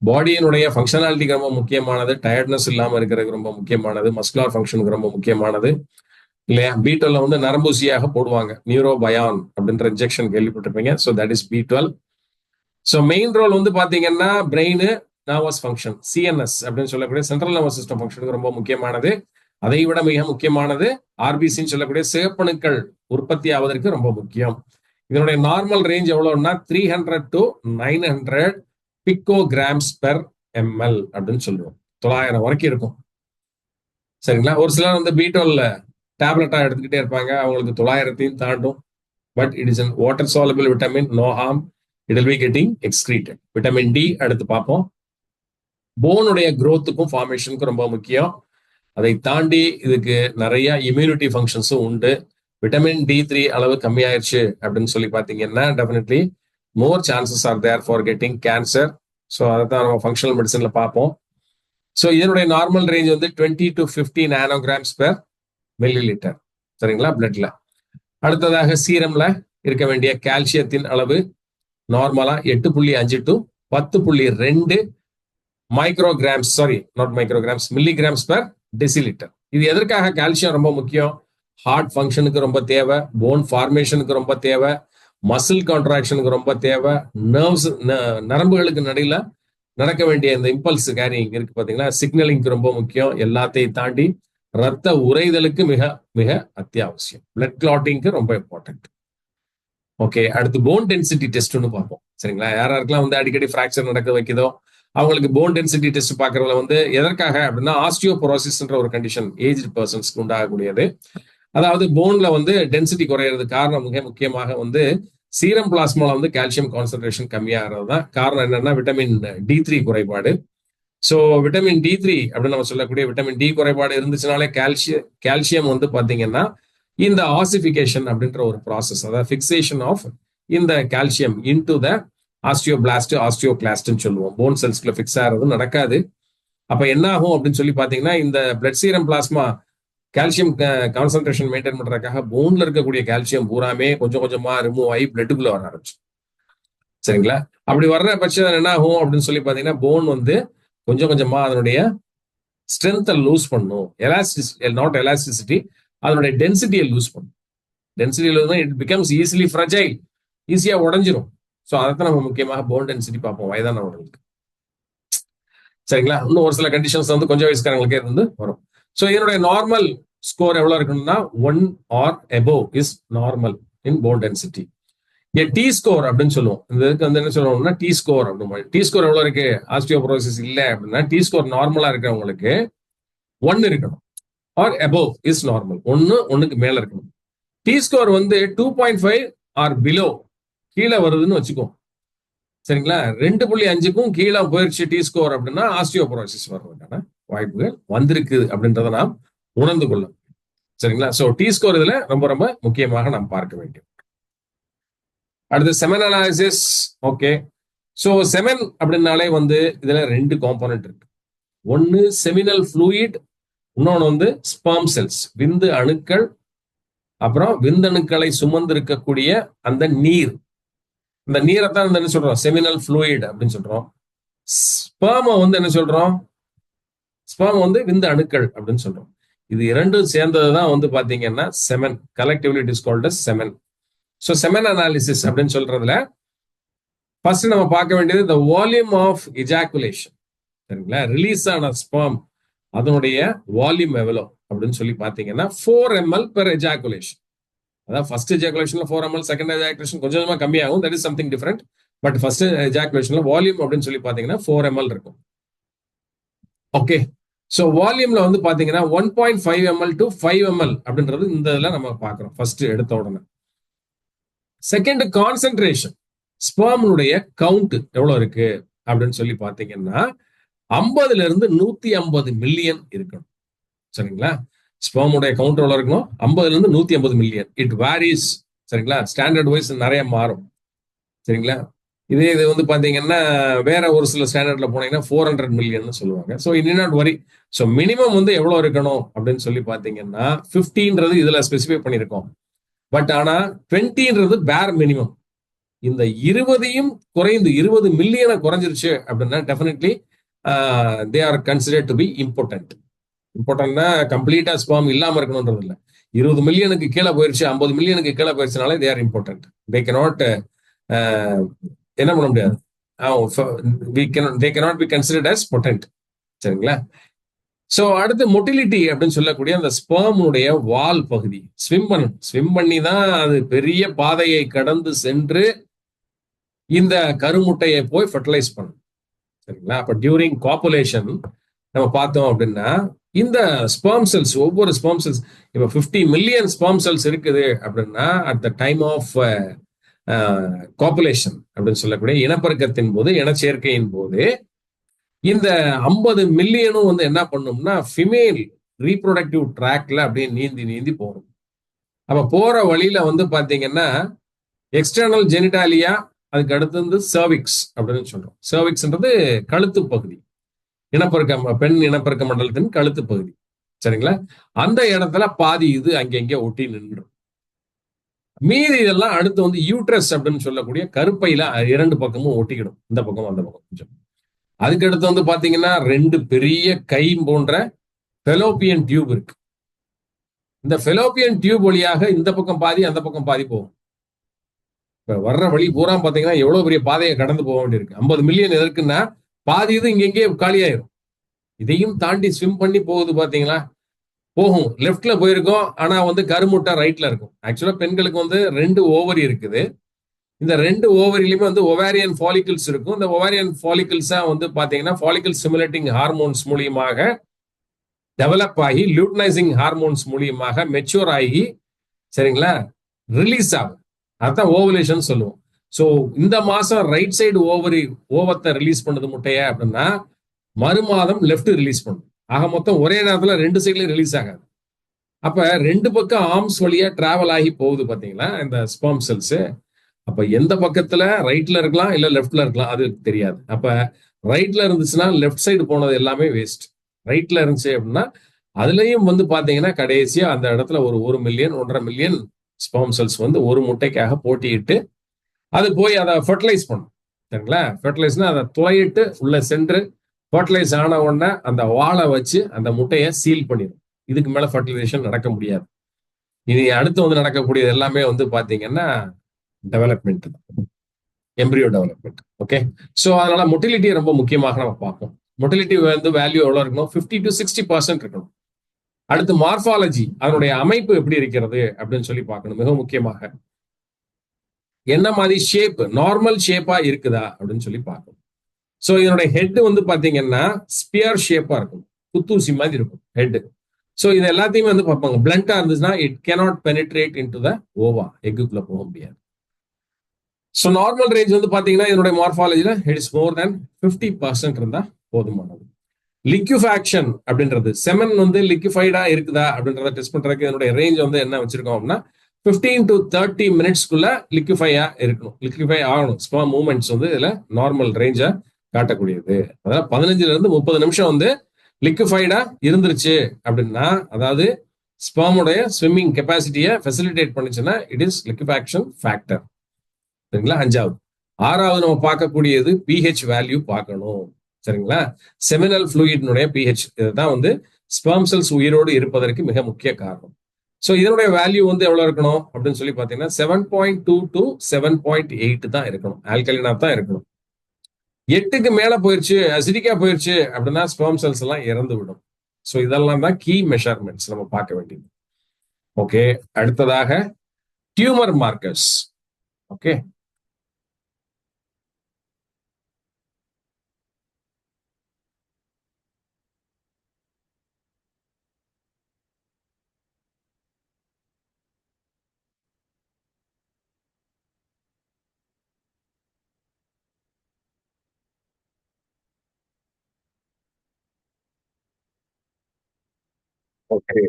பாடியினுடைய ஃபங்க்ஷனாலிட்டிக்கு ரொம்ப முக்கியமானது. டயர்ட்னஸ் இல்லாம இருக்கிறதுக்கு ரொம்ப முக்கியமானது. மஸ்குலர் ஃபங்க்ஷனுக்கு ரொம்ப முக்கியமானது இல்லையா? B12 வந்து நரம்பூசியாக போடுவாங்க. நியூரோபயான் அப்படின்ற இன்ஜெக்ஷன் கேள்விப்பட்டிருப்பீங்க. So that is B12. So main role வந்து பாத்தீங்கன்னா பிரெயின், நர்வஸ் ஃபங்க்ஷன், CNS அப்படின்னு சொல்லக்கூடிய சென்ட்ரல் நர்வஸ் சிஸ்டம் ஃபங்க்ஷனுக்கு ரொம்ப முக்கியமானது. அதை விட மிக முக்கியமானது RBCன்னு சொல்லக்கூடிய சிவப்பணுக்கள் உற்பத்தி ஆவதற்கு ரொம்ப முக்கியம். இதனுடைய நார்மல் ரேஞ்ச் எவ்வளவுன்னா 300 to 900 பிகோகிராம்ஸ் பெர் ml அப்படின்னு சொல்லுவோம். 900 வரைக்கும் இருக்கும். சரிங்களா? ஒரு சிலர் வந்து B12 டேப்லெட்டா எடுத்துக்கிட்டே இருப்பாங்க. அவங்களுக்கு 900 தாண்டும். But it is an water soluble vitamin, no harm. It will be getting excreted. Vitamin D அடுத்து பார்ப்போம். போனுடைய growthக்கும் ஃபார்மேஷனுக்கும் ரொம்ப முக்கியம். அதை தாண்டி இதுக்கு நிறைய இம்யூனிட்டி ஃபங்க்ஷன்ஸும் உண்டு. விட்டமின் D3 அளவு கம்மியாயிருச்சு அப்படின்னு சொல்லி பார்த்தீங்கன்னா definitely more chances are there for getting cancer. So அதை தான் நம்ம ஃபங்க்ஷனல் மெடிசன்ல பார்ப்போம். ஸோ இதனுடைய நார்மல் ரேஞ்ச் வந்து 20 to 50 நானோகிராம்ஸ் பெர் மில்லி-லிட்டர். சரிங்களா? பிளட்ல. அடுத்ததாக சீரம்ல இருக்க வேண்டிய கால்சியத்தின் அளவு நார்மலா 8.5 to 10.2 micrograms, milligrams per decilitre. இது எதற்காக கால்சியம் ரொம்ப முக்கியம்? ஹார்ட் ஃபங்க்ஷனுக்கு ரொம்ப தேவை, போன் ஃபார்மேஷனுக்கு ரொம்ப தேவை, மசில் கான்ட்ராக்ஷனுக்கு ரொம்ப தேவை, நரம்புகளுக்கு நடுவில் நடக்க வேண்டிய இந்த இம்பல்ஸ் கேரிங் இருக்கு பாத்தீங்களா, சிக்னலிங்க்கு ரொம்ப முக்கியம். எல்லாத்தையும் தாண்டி ரத்த உறைதலுக்கு மிக மிக அத்தியாவசியம். பிளட் கிளாட்டிங்க்கு ரொம்ப இம்பார்ட்டன்ட். ஓகே, அடுத்து போன் டென்சிட்டி டெஸ்ட்னு பார்ப்போம். சரிங்களா? யாருக்கெல்லாம் வந்து அடிக்கடி ஃபிராக்சர் நடக்க வைக்குதோ அவங்களுக்கு போன் டென்சிட்டி டெஸ்ட் பார்க்கறதுல வந்து எதற்காக அப்படின்னா ஆஸ்டியோபோரோசிஸ்ன்ற ஒரு கண்டிஷன் ஏஜ்டு பர்சன்ஸ்க்கு உண்டாகக்கூடியது. அதாவது போன்ல வந்து டென்சிட்டி குறையிறதுக்கு காரணம் மிக முக்கியமாக வந்து சீரம் பிளாஸ்மால வந்து கால்சியம் கான்சன்ட்ரேஷன் கம்மியாகிறது தான் காரணம். என்னன்னா விட்டமின் D3 குறைபாடு. ஸோ விட்டமின் D3 அப்படின்னு நம்ம சொல்லக்கூடிய விட்டமின் டி குறைபாடு இருந்துச்சுனாலே கால்சியம் வந்து பாத்தீங்கன்னா இந்த ஆசிபிகேஷன் அப்படின்ற ஒரு ப்ராசஸ், அதாவது ஃபிக்சேஷன் ஆஃப் இந்த கால்சியம் இன்டு த ஆஸ்டியோபிளாஸ்ட், ஆஸ்டியோகிளாஸ்ட்னு சொல்லுவோம். போன் செல்ஸ்குள்ள ஃபிக்ஸ் ஆகிறது நடக்காது. அப்ப என்ன ஆகும் அப்படின்னு சொல்லி பாத்தீங்கன்னா இந்த blood serum plasma calcium concentration maintain பண்றதுக்காக போன்ல இருக்கக்கூடிய கால்சியம் பூராமே கொஞ்சம் கொஞ்சமா ரிமூவ் ஆகி பிளட்டுக்குள்ள வர ஆரம்பிச்சு. சரிங்களா? அப்படி வர்ற பட்சம் என்ன ஆகும் அப்படின்னு சொல்லி பாத்தீங்கன்னா போன் வந்து கொஞ்சம் கொஞ்சமா அதனுடைய ஸ்ட்ரென்த்தை லூஸ் பண்ணும். நாட் எலாஸ்டிசிட்டி, அதனுடைய டென்சிட்டியை லூஸ் பண்ணும். Density loose it becomes easily fragile, ஈஸியா உடஞ்சிரும். ஸோ அதைத்தான் நம்ம முக்கியமாக போன் டென்சிட்டி பார்ப்போம் வயதானவர்களுக்கு. சரிங்களா? இன்னும் ஒரு சில கண்டிஷன்ஸ் வந்து கொஞ்சம் வயசுக்காரங்களுக்கே வந்து வரும். ஸோ இதனுடைய நார்மல் ஸ்கோர் எவ்வளவு இருக்கணும்னா 1 or above is normal in bone density. T score அப்படின்னு சொல்லுவோம். இந்த இதுக்கு வந்து என்ன சொல்லுவோம்னா டி ஸ்கோர் அப்படின்னு. டி ஸ்கோர் எவ்வளவு இருக்கு? ஆஸ்டியோபோரோசிஸ் இல்லை அப்படின்னா டி ஸ்கோர் நார்மலா இருக்கிறவங்களுக்கு 1 இருக்கணும். ஆர் above இஸ் நார்மல், 1க்கு மேல இருக்கணும். டி ஸ்கோர் வந்து 2.5 ஆர் பிலோ கீழே வருதுன்னு வச்சுக்கோ. சரிங்களா? 2.5க்கும் கீழே போயிடுச்சு டி ஸ்கோர் அப்படின்னா ஆஸ்டியோபோரோசிஸ் வர்றதுக்கான வாய்ப்புகள் வந்திருக்கு அப்படின்றத நாம் உணர்ந்து கொள்ள. சரிங்களா? சோ டி ஸ்கோர் இதுல ரொம்ப ரொம்ப முக்கியமாக நாம் பார்க்க வேண்டும். அடுத்து semen analysis. Okay, so semen அப்படின்னாலே வந்து இதுல 2 காம்போனன்ட் இருக்கு. ஒன்னு செமினல் ஃப்ளூயிட், இன்னொன்னு வந்து ஸ்பெர்ம் செல்ஸ், விந்து அணுக்கள். அப்புறம் விந்தணுக்களை சுமந்து இருக்கக்கூடிய அந்த நீர், இந்த நீரை தான் என்ன சொல்றோம்? செமினல் ஃப்ளூயிட் அப்படின்னு சொல்றோம். ஸ்பெர்ம வந்து என்ன சொல்றோம்? ஸ்பெர்ம் வந்து விந்து அணுக்கள் அப்படின்னு சொல்றோம். இது இரண்டும் சேர்ந்ததுதான் வந்து பாத்தீங்கன்னா semen. Collectively it is called as semen. So semen analysis அப்படின்னு சொல்றதுல ஃபர்ஸ்ட் நம்ம பார்க்க வேண்டியது the வால்யூம் ஆஃப் ejaculation. சரிங்களா? ரிலீஸ் ஆன ஸ்பெர்ம் அதனுடைய வால்யூம் எவ்வளோ அப்படின்னு சொல்லி பாத்தீங்கன்னா 4 ml per ejaculation. அதாவது ஃபர்ஸ்ட் எஜாகுலேஷன்ல 4 ml, செகண்ட் எஜாகுலேஷன் கொஞ்சம் கொஞ்சமா கம்மியாகும். That is something different. But first எஜாகுலேஷன்ல வால்யூம் அப்படின்னு சொல்லி பாத்தீங்கன்னா 4 ml இருக்கும். ஓகே, ஸோ வால்யூம்ல வந்து பாத்தீங்கன்னா 1.5 ml to 5 ml அப்படின்றது இந்த இதுல நம்ம பாக்குறோம் ஃபர்ஸ்ட் எடுத்த உடனே. செகண்ட் கான்சென்ட்ரேஷன், ஸ்பெர்முடைய கவுண்ட் எவ்வளவு இருக்கு அப்படின்னு சொல்லி பாத்தீங்கன்னா 50ல இருந்து 150 மில்லியன் இருக்கணும். சரிங்களா? ஸ்பெர்முடைய கவுண்ட் எவ்வளவு இருக்கணும்? 50ல இருந்து 150 மில்லியன். It varies. சரிங்களா? ஸ்டாண்டர்ட் வைஸ் நிறைய மாறும். சரிங்களா? இது வந்து பாத்தீங்கன்னா வேற ஒரு சில ஸ்டாண்டர்ட்ல போனீங்கன்னா 400 மில்லியன் சொல்லுவாங்க. So it not worry. So minimum வந்து எவ்வளவு இருக்கணும் அப்படின்னு சொல்லி பாத்தீங்கன்னா 50ன்றது இதுல ஸ்பெசிஃபை பண்ணியிருக்கோம். பட் ஆனா 20ன்றது பேர் மினிமம். இந்த 20யும் குறைந்து 20 மில்லியனை குறைஞ்சிருச்சு அப்படின்னா definitely they are considered to be important. இம்பார்ட்டன்ட்னா கம்ப்ளீட்டா ஸ்பெர்ம் இல்லாம இருக்கணும்ன்றது இல்ல. 20 மில்லியனுக்கு கீழே போயிருச்சு, 50 மில்லியனுக்கு கீழே போயிருச்சுனாலே they are important. They cannot என்ன பண்ண முடியாது. They cannot be considered as potent. சரிங்களா? சோ அடுத்து மொட்டிலிட்டி அப்படின்னு சொல்லக்கூடிய அந்த ஸ்பெர்முடைய வால் பகுதி ஸ்விம் பண்ணி தான் அது பெரிய பாதையை கடந்து சென்று இந்த கருமுட்டையை போய் ஃபெர்டிலைஸ் பண்ணும். சரிங்களா? அப்ப டியூரிங் காப்புலேஷன் நம்ம பார்த்தோம் அப்படின்னா இந்த ஸ்பெர்ம் செல்ஸ் ஒவ்வொரு ஸ்பெர்ம் செல்ஸ் இப்ப 50 மில்லியன் ஸ்பெர்ம் செல்ஸ் இருக்குது அப்படின்னா at the time of copulation அப்படின்னு சொல்லக்கூடிய இனப்பெருக்கத்தின் போது இனச்சேர்க்கையின் போது இந்த 50 மில்லியனும் வந்து என்ன பண்ணும்னா ஃபிமேல் ரீப்ரொடக்டிவ் ட்ராக்ல அப்படியே நீந்தி நீந்தி போகும். அப்ப போற வழியில வந்து பாத்தீங்கன்னா எக்ஸ்டர்னல் ஜெனிடாலியா, அதுக்கு அடுத்து வந்து சர்விக்ஸ் அப்படின்னு சொல்றோம். சர்விக்ஸ்ன்றது கழுத்து பகுதி, பெண் இனப்பெருக்க மண்டலத்தின் கழுத்து பகுதி. சரிங்களா? அந்த இடத்துல பாதி இது அங்கங்க ஒட்டி நின்றும். மீதி இதெல்லாம் அடுத்து வந்து யூட்ரஸ் அப்படின்னு சொல்லக்கூடிய கருப்பையில 2 பக்கமும் ஒட்டிக்கிடும். இந்த பக்கம் அந்த பக்கம் கொஞ்சம். அதுக்கு அடுத்து வந்து பாத்தீங்கன்னா 2 பெரிய கை போன்ற ஃபெலோப்பியன் டியூப் இருக்கு. இந்த ஃபெலோப்பியன் டியூப் வழியாக இந்த பக்கம் பாதி அந்த பக்கம் பாதி போகும். இப்ப வர்ற வழி பூரா பாத்தீங்கன்னா எவ்வளவு பெரிய பாதையை கடந்து போக வேண்டியிருக்கு. 50 மில்லியன் எதற்குன்னா பாதி இது இங்கே காலியாயிரும். இதையும் தாண்டி ஸ்விம் பண்ணி போகுது பாத்தீங்களா? போகும். லெஃப்ட்ல போயிருக்கோம். ஆனா வந்து கருமுட்டை ரைட்ல இருக்கும். ஆக்சுவலா பெண்களுக்கு வந்து 2 ஓவரி இருக்குது. இந்த 2 ஓவரிலுமே வந்து ஒவாரியன் ஃபாலிகிள்ஸ் இருக்கும். இந்த ஒவாரியன் ஃபாலிகிள்ஸா வந்து பாத்தீங்கன்னா ஃபாலிகிள் ஸ்டிமுலேட்டிங் ஹார்மோன்ஸ் மூலியமாக டெவலப் ஆகி லியூட்னைசிங் ஹார்மோன்ஸ் மூலியமாக மெச்சூர் ஆகி சரிங்களா ரிலீஸ் ஆகும். அதான் ஓவலேஷன் சொல்லுவோம். ஸோ இந்த மாசம் ரைட் சைடு ஓவத்தை ரிலீஸ் பண்ணுது முட்டைய அப்படின்னா மறுமாதம் லெஃப்ட் ரிலீஸ் பண்ணும். ஆக மொத்தம் ஒரே நேரத்துல 2 சைட்லயும் ரிலீஸ் ஆகாது. அப்ப 2 பக்கம் ஆர்ம்ஸ் வழியா டிராவல் ஆகி போகுது பாத்தீங்களா இந்த ஸ்பெர்ம் செல்ஸ். அப்ப எந்த பக்கத்துல ரைட்ல இருக்கலாம் இல்ல லெஃப்ட்ல இருக்கலாம் அது தெரியாது. அப்ப ரைட்ல இருந்துச்சுன்னா லெஃப்ட் சைடு போனது எல்லாமே வேஸ்ட். ரைட்ல இருந்துச்சு அப்படின்னா அதுலயும் வந்து பாத்தீங்கன்னா கடைசியா அந்த இடத்துல ஒரு 1 மில்லியன் 1.5 மில்லியன் ஸ்பெர்ம் செல்ஸ் வந்து ஒரு முட்டைக்காக போட்டியிட்டு அது போய் அதை ஃபெர்டிலைஸ் பண்ணும். சரிங்களா? ஃபெர்டிலைஸ்னா அதை துளையிட்டு உள்ள சென்று ஃபெர்டிலைஸ் ஆன உடனே அந்த வாழை வச்சு அந்த முட்டையை சீல் பண்ணிடும். இதுக்கு மேல ஃபெர்டிலைசேஷன் நடக்க முடியாது. இனி அடுத்து வந்து நடக்கக்கூடியது எல்லாமே வந்து பாத்தீங்கன்னா டெவலப்மெண்ட் தான், எம்பிரியோ டெவலப்மெண்ட். ஓகே. ஸோ அதனால மொட்டிலிட்டி ரொம்ப முக்கியமாக நம்ம பார்ப்போம். மொட்டிலிட்டி வந்து வேல்யூ எவ்வளவு இருக்கணும்? 50 to 60% இருக்கணும். அடுத்து மார்பாலஜி, அதனுடைய அமைப்பு எப்படி இருக்கிறது அப்படின்னு சொல்லி பார்க்கணும். மிக முக்கியமாக என்ன மாதிரி ஷேப், நார்மல் ஷேப்பா இருக்குதா அப்படின்னு சொல்லி பார்க்கணும். ஸோ இதனுடைய ஹெட் வந்து பாத்தீங்கன்னா ஸ்பியர் ஷேப்பா இருக்கும், குத்தூசி மாதிரி இருக்கும் ஹெட். ஸோ இது எல்லாத்தையுமே வந்து பார்ப்பாங்க. பிளண்டா இருந்துச்சுன்னா it cannot penetrate into the ova, எக்குக்குள்ள போக முடியாது. ஸோ நார்மல் ரேஞ்ச் வந்து பாத்தீங்கன்னா இதனுடைய மார்பாலஜில இட் இஸ் மோர் தேன் 50% இருந்தா போதுமானது. லிக்யூஃபேக்ஷன் அப்படின்றது செமன் வந்து லிக்யூஃபைடா இருக்குதா அப்படின்றத டெஸ்ட் பண்றதுக்கு இதனுடைய ரேஞ்ச் வந்து என்ன வச்சிருக்கோம் அப்படின்னா 15 to 30 மினிட்ஸ்க்குள்ள லிக்யூஃபையா இருக்கணும், லிக்யூஃபை ஆகணும். ஸ்பெர்ம் மூவ்மெண்ட்ஸ் வந்து இதுல நார்மல் ரேஞ்சா காட்டக்கூடியது. அதாவது 15ல இருந்து 30 நிமிஷம் வந்து லிக்யூஃபைடா இருந்துருச்சு அப்படின்னா, அதாவது ஸ்பெர்முடைய ஸ்விம்மிங் கெப்பாசிட்டியை ஃபெசிலிட்டேட் பண்ணுச்சுன்னா இட் இஸ் லிக்யூஃபேக்ஷன் ஃபேக்டர். சரிங்களா? 5வது. 6வது நம்ம பார்க்கக்கூடியது பிஹெச் வேல்யூ பார்க்கணும். சரிங்களா? செமினல் ஃப்ளூயிட்னுடைய பிஹெச் இதுதான் வந்து ஸ்பெர்ம் செல்ஸ் உயிரோடு இருப்பதற்கு மிக முக்கிய காரணம். ஸோ இதனுடைய வேல்யூ வந்து எவ்வளவு இருக்கணும் அப்படின்னு சொல்லி பார்த்தீங்கன்னா 7.2 to 7.8 தான் இருக்கணும். ஆல்கலினா தான் இருக்கணும். 8க்கு மேல போயிருச்சு, அசிடிக்கா போயிருச்சு அப்படின்னா ஸ்பெர்ம் செல்ஸ் எல்லாம் இறந்து விடும். ஸோ இதெல்லாம் தான் கீ மெஷர்மெண்ட்ஸ் நம்ம பார்க்க வேண்டியது. ஓகே. அடுத்ததாக டியூமர் மார்க்கர்ஸ். ஓகே. ஓகே.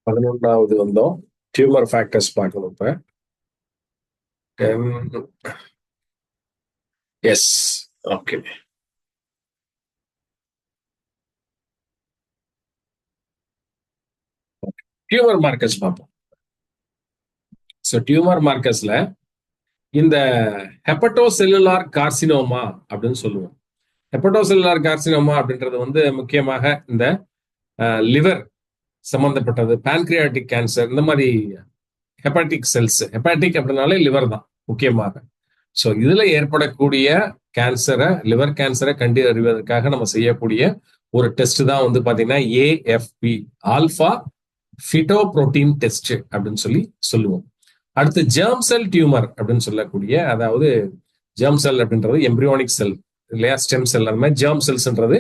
11வது வந்தோம். டியூமர் ஃபேக்டர்ஸ் பார்க்கணும் இப்ப. எஸ். ஓகே. டியூமர் மார்க்கர்ஸ் பார்ப்போம். ஸோ டியூமர் மார்க்கர்ஸ்ல இந்த ஹெப்படோசெல்லுலார் கார்சினோமா அப்படின்னு சொல்லுவோம். ஹெப்படோசெல்லுலார் கார்சினோமா அப்படின்றது வந்து முக்கியமாக இந்த லிவர் சம்பந்தப்பட்டது, பான்கிரியாட்டிக் கேன்சர், இந்த மாதிரி ஹெப்பாட்டிக் செல்ஸ். ஹெப்பாட்டிக் அப்படின்னாலே லிவர் தான் முக்கியமாக. ஸோ இதுல ஏற்படக்கூடிய கேன்சரை, லிவர் கேன்சரை கண்டறிவதற்காக நம்ம செய்யக்கூடிய ஒரு டெஸ்ட் தான் வந்து பாத்தீங்கன்னா ஏஎஃப்பி, ஆல்பா ஃபிட்டோ புரோட்டீன் டெஸ்ட் அப்படின்னு சொல்லுவோம். அடுத்து ஜெர்ம் செல் டியூமர் அப்படின்னு சொல்லக்கூடிய, அதாவது ஜெர்ம் செல் அப்படின்றது எம்பிரியானிக் செல் இல்லையா, ஸ்டெம் செல், அந்த மாதிரி ஜெர்ம் செல்ஸ்ன்றது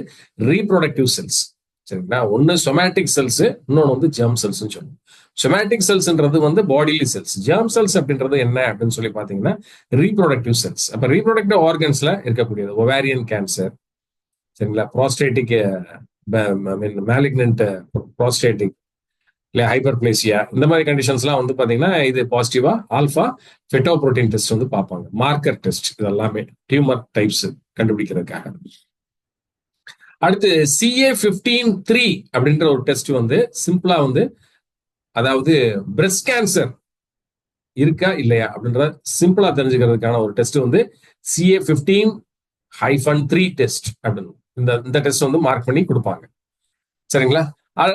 ரீப்ரொடக்டிவ் செல்ஸ். சரிங்களா? ஒன்னு சொமேட்டிக் செல்ஸ், இன்னொன்னு வந்து ஜெர்ம் செல்ஸ் சொல்லுவோம். சொமேட்டிக் செல்ஸ்ன்றது வந்து பாடிலி செல்ஸ். ஜெர்ம் செல்ஸ் அப்படின்றது என்ன அப்படின்னு சொல்லி பாத்தீங்கன்னா ரீப்ரொடக்டிவ் செல்ஸ். அப்ப ரீப்ரொடக்டிவ் ஆர்கன்ஸ்ல இருக்கக்கூடியது ஒவாரியன் கேன்சர், சரிங்களா, ப்ராஸ்டேட்டிக் மேலிக்னன்ட் ப்ராஸ்டேட்டிக் இல்ல ஹைப்பர்பிளேசியா, இந்த மாதிரி கண்டிஷன்ஸ்லாம் வந்து பாத்தீங்கன்னா இது பாசிட்டிவா ஆல்பா ஃபெட்டோ புரோட்டீன் டெஸ்ட் வந்து பார்ப்பாங்க. மார்க்கர் டெஸ்ட் இது எல்லாமே டியூமர் டைப்ஸ் கண்டுபிடிக்கிறதுக்காக. அடுத்து CA15-3 அப்படின்ற ஒரு டெஸ்ட் வந்து சிம்பிளா வந்து, அதாவது பிரஸ்ட் கேன்சர் இருக்கா இல்லையா அப்படின்ற சிம்பிளா தெரிஞ்சுக்கிறதுக்கான ஒரு டெஸ்ட் வந்து CA15-3 டெஸ்ட் அப்படின்னு இந்த டெஸ்ட் வந்து மார்க் பண்ணி கொடுப்பாங்க. சரிங்களா?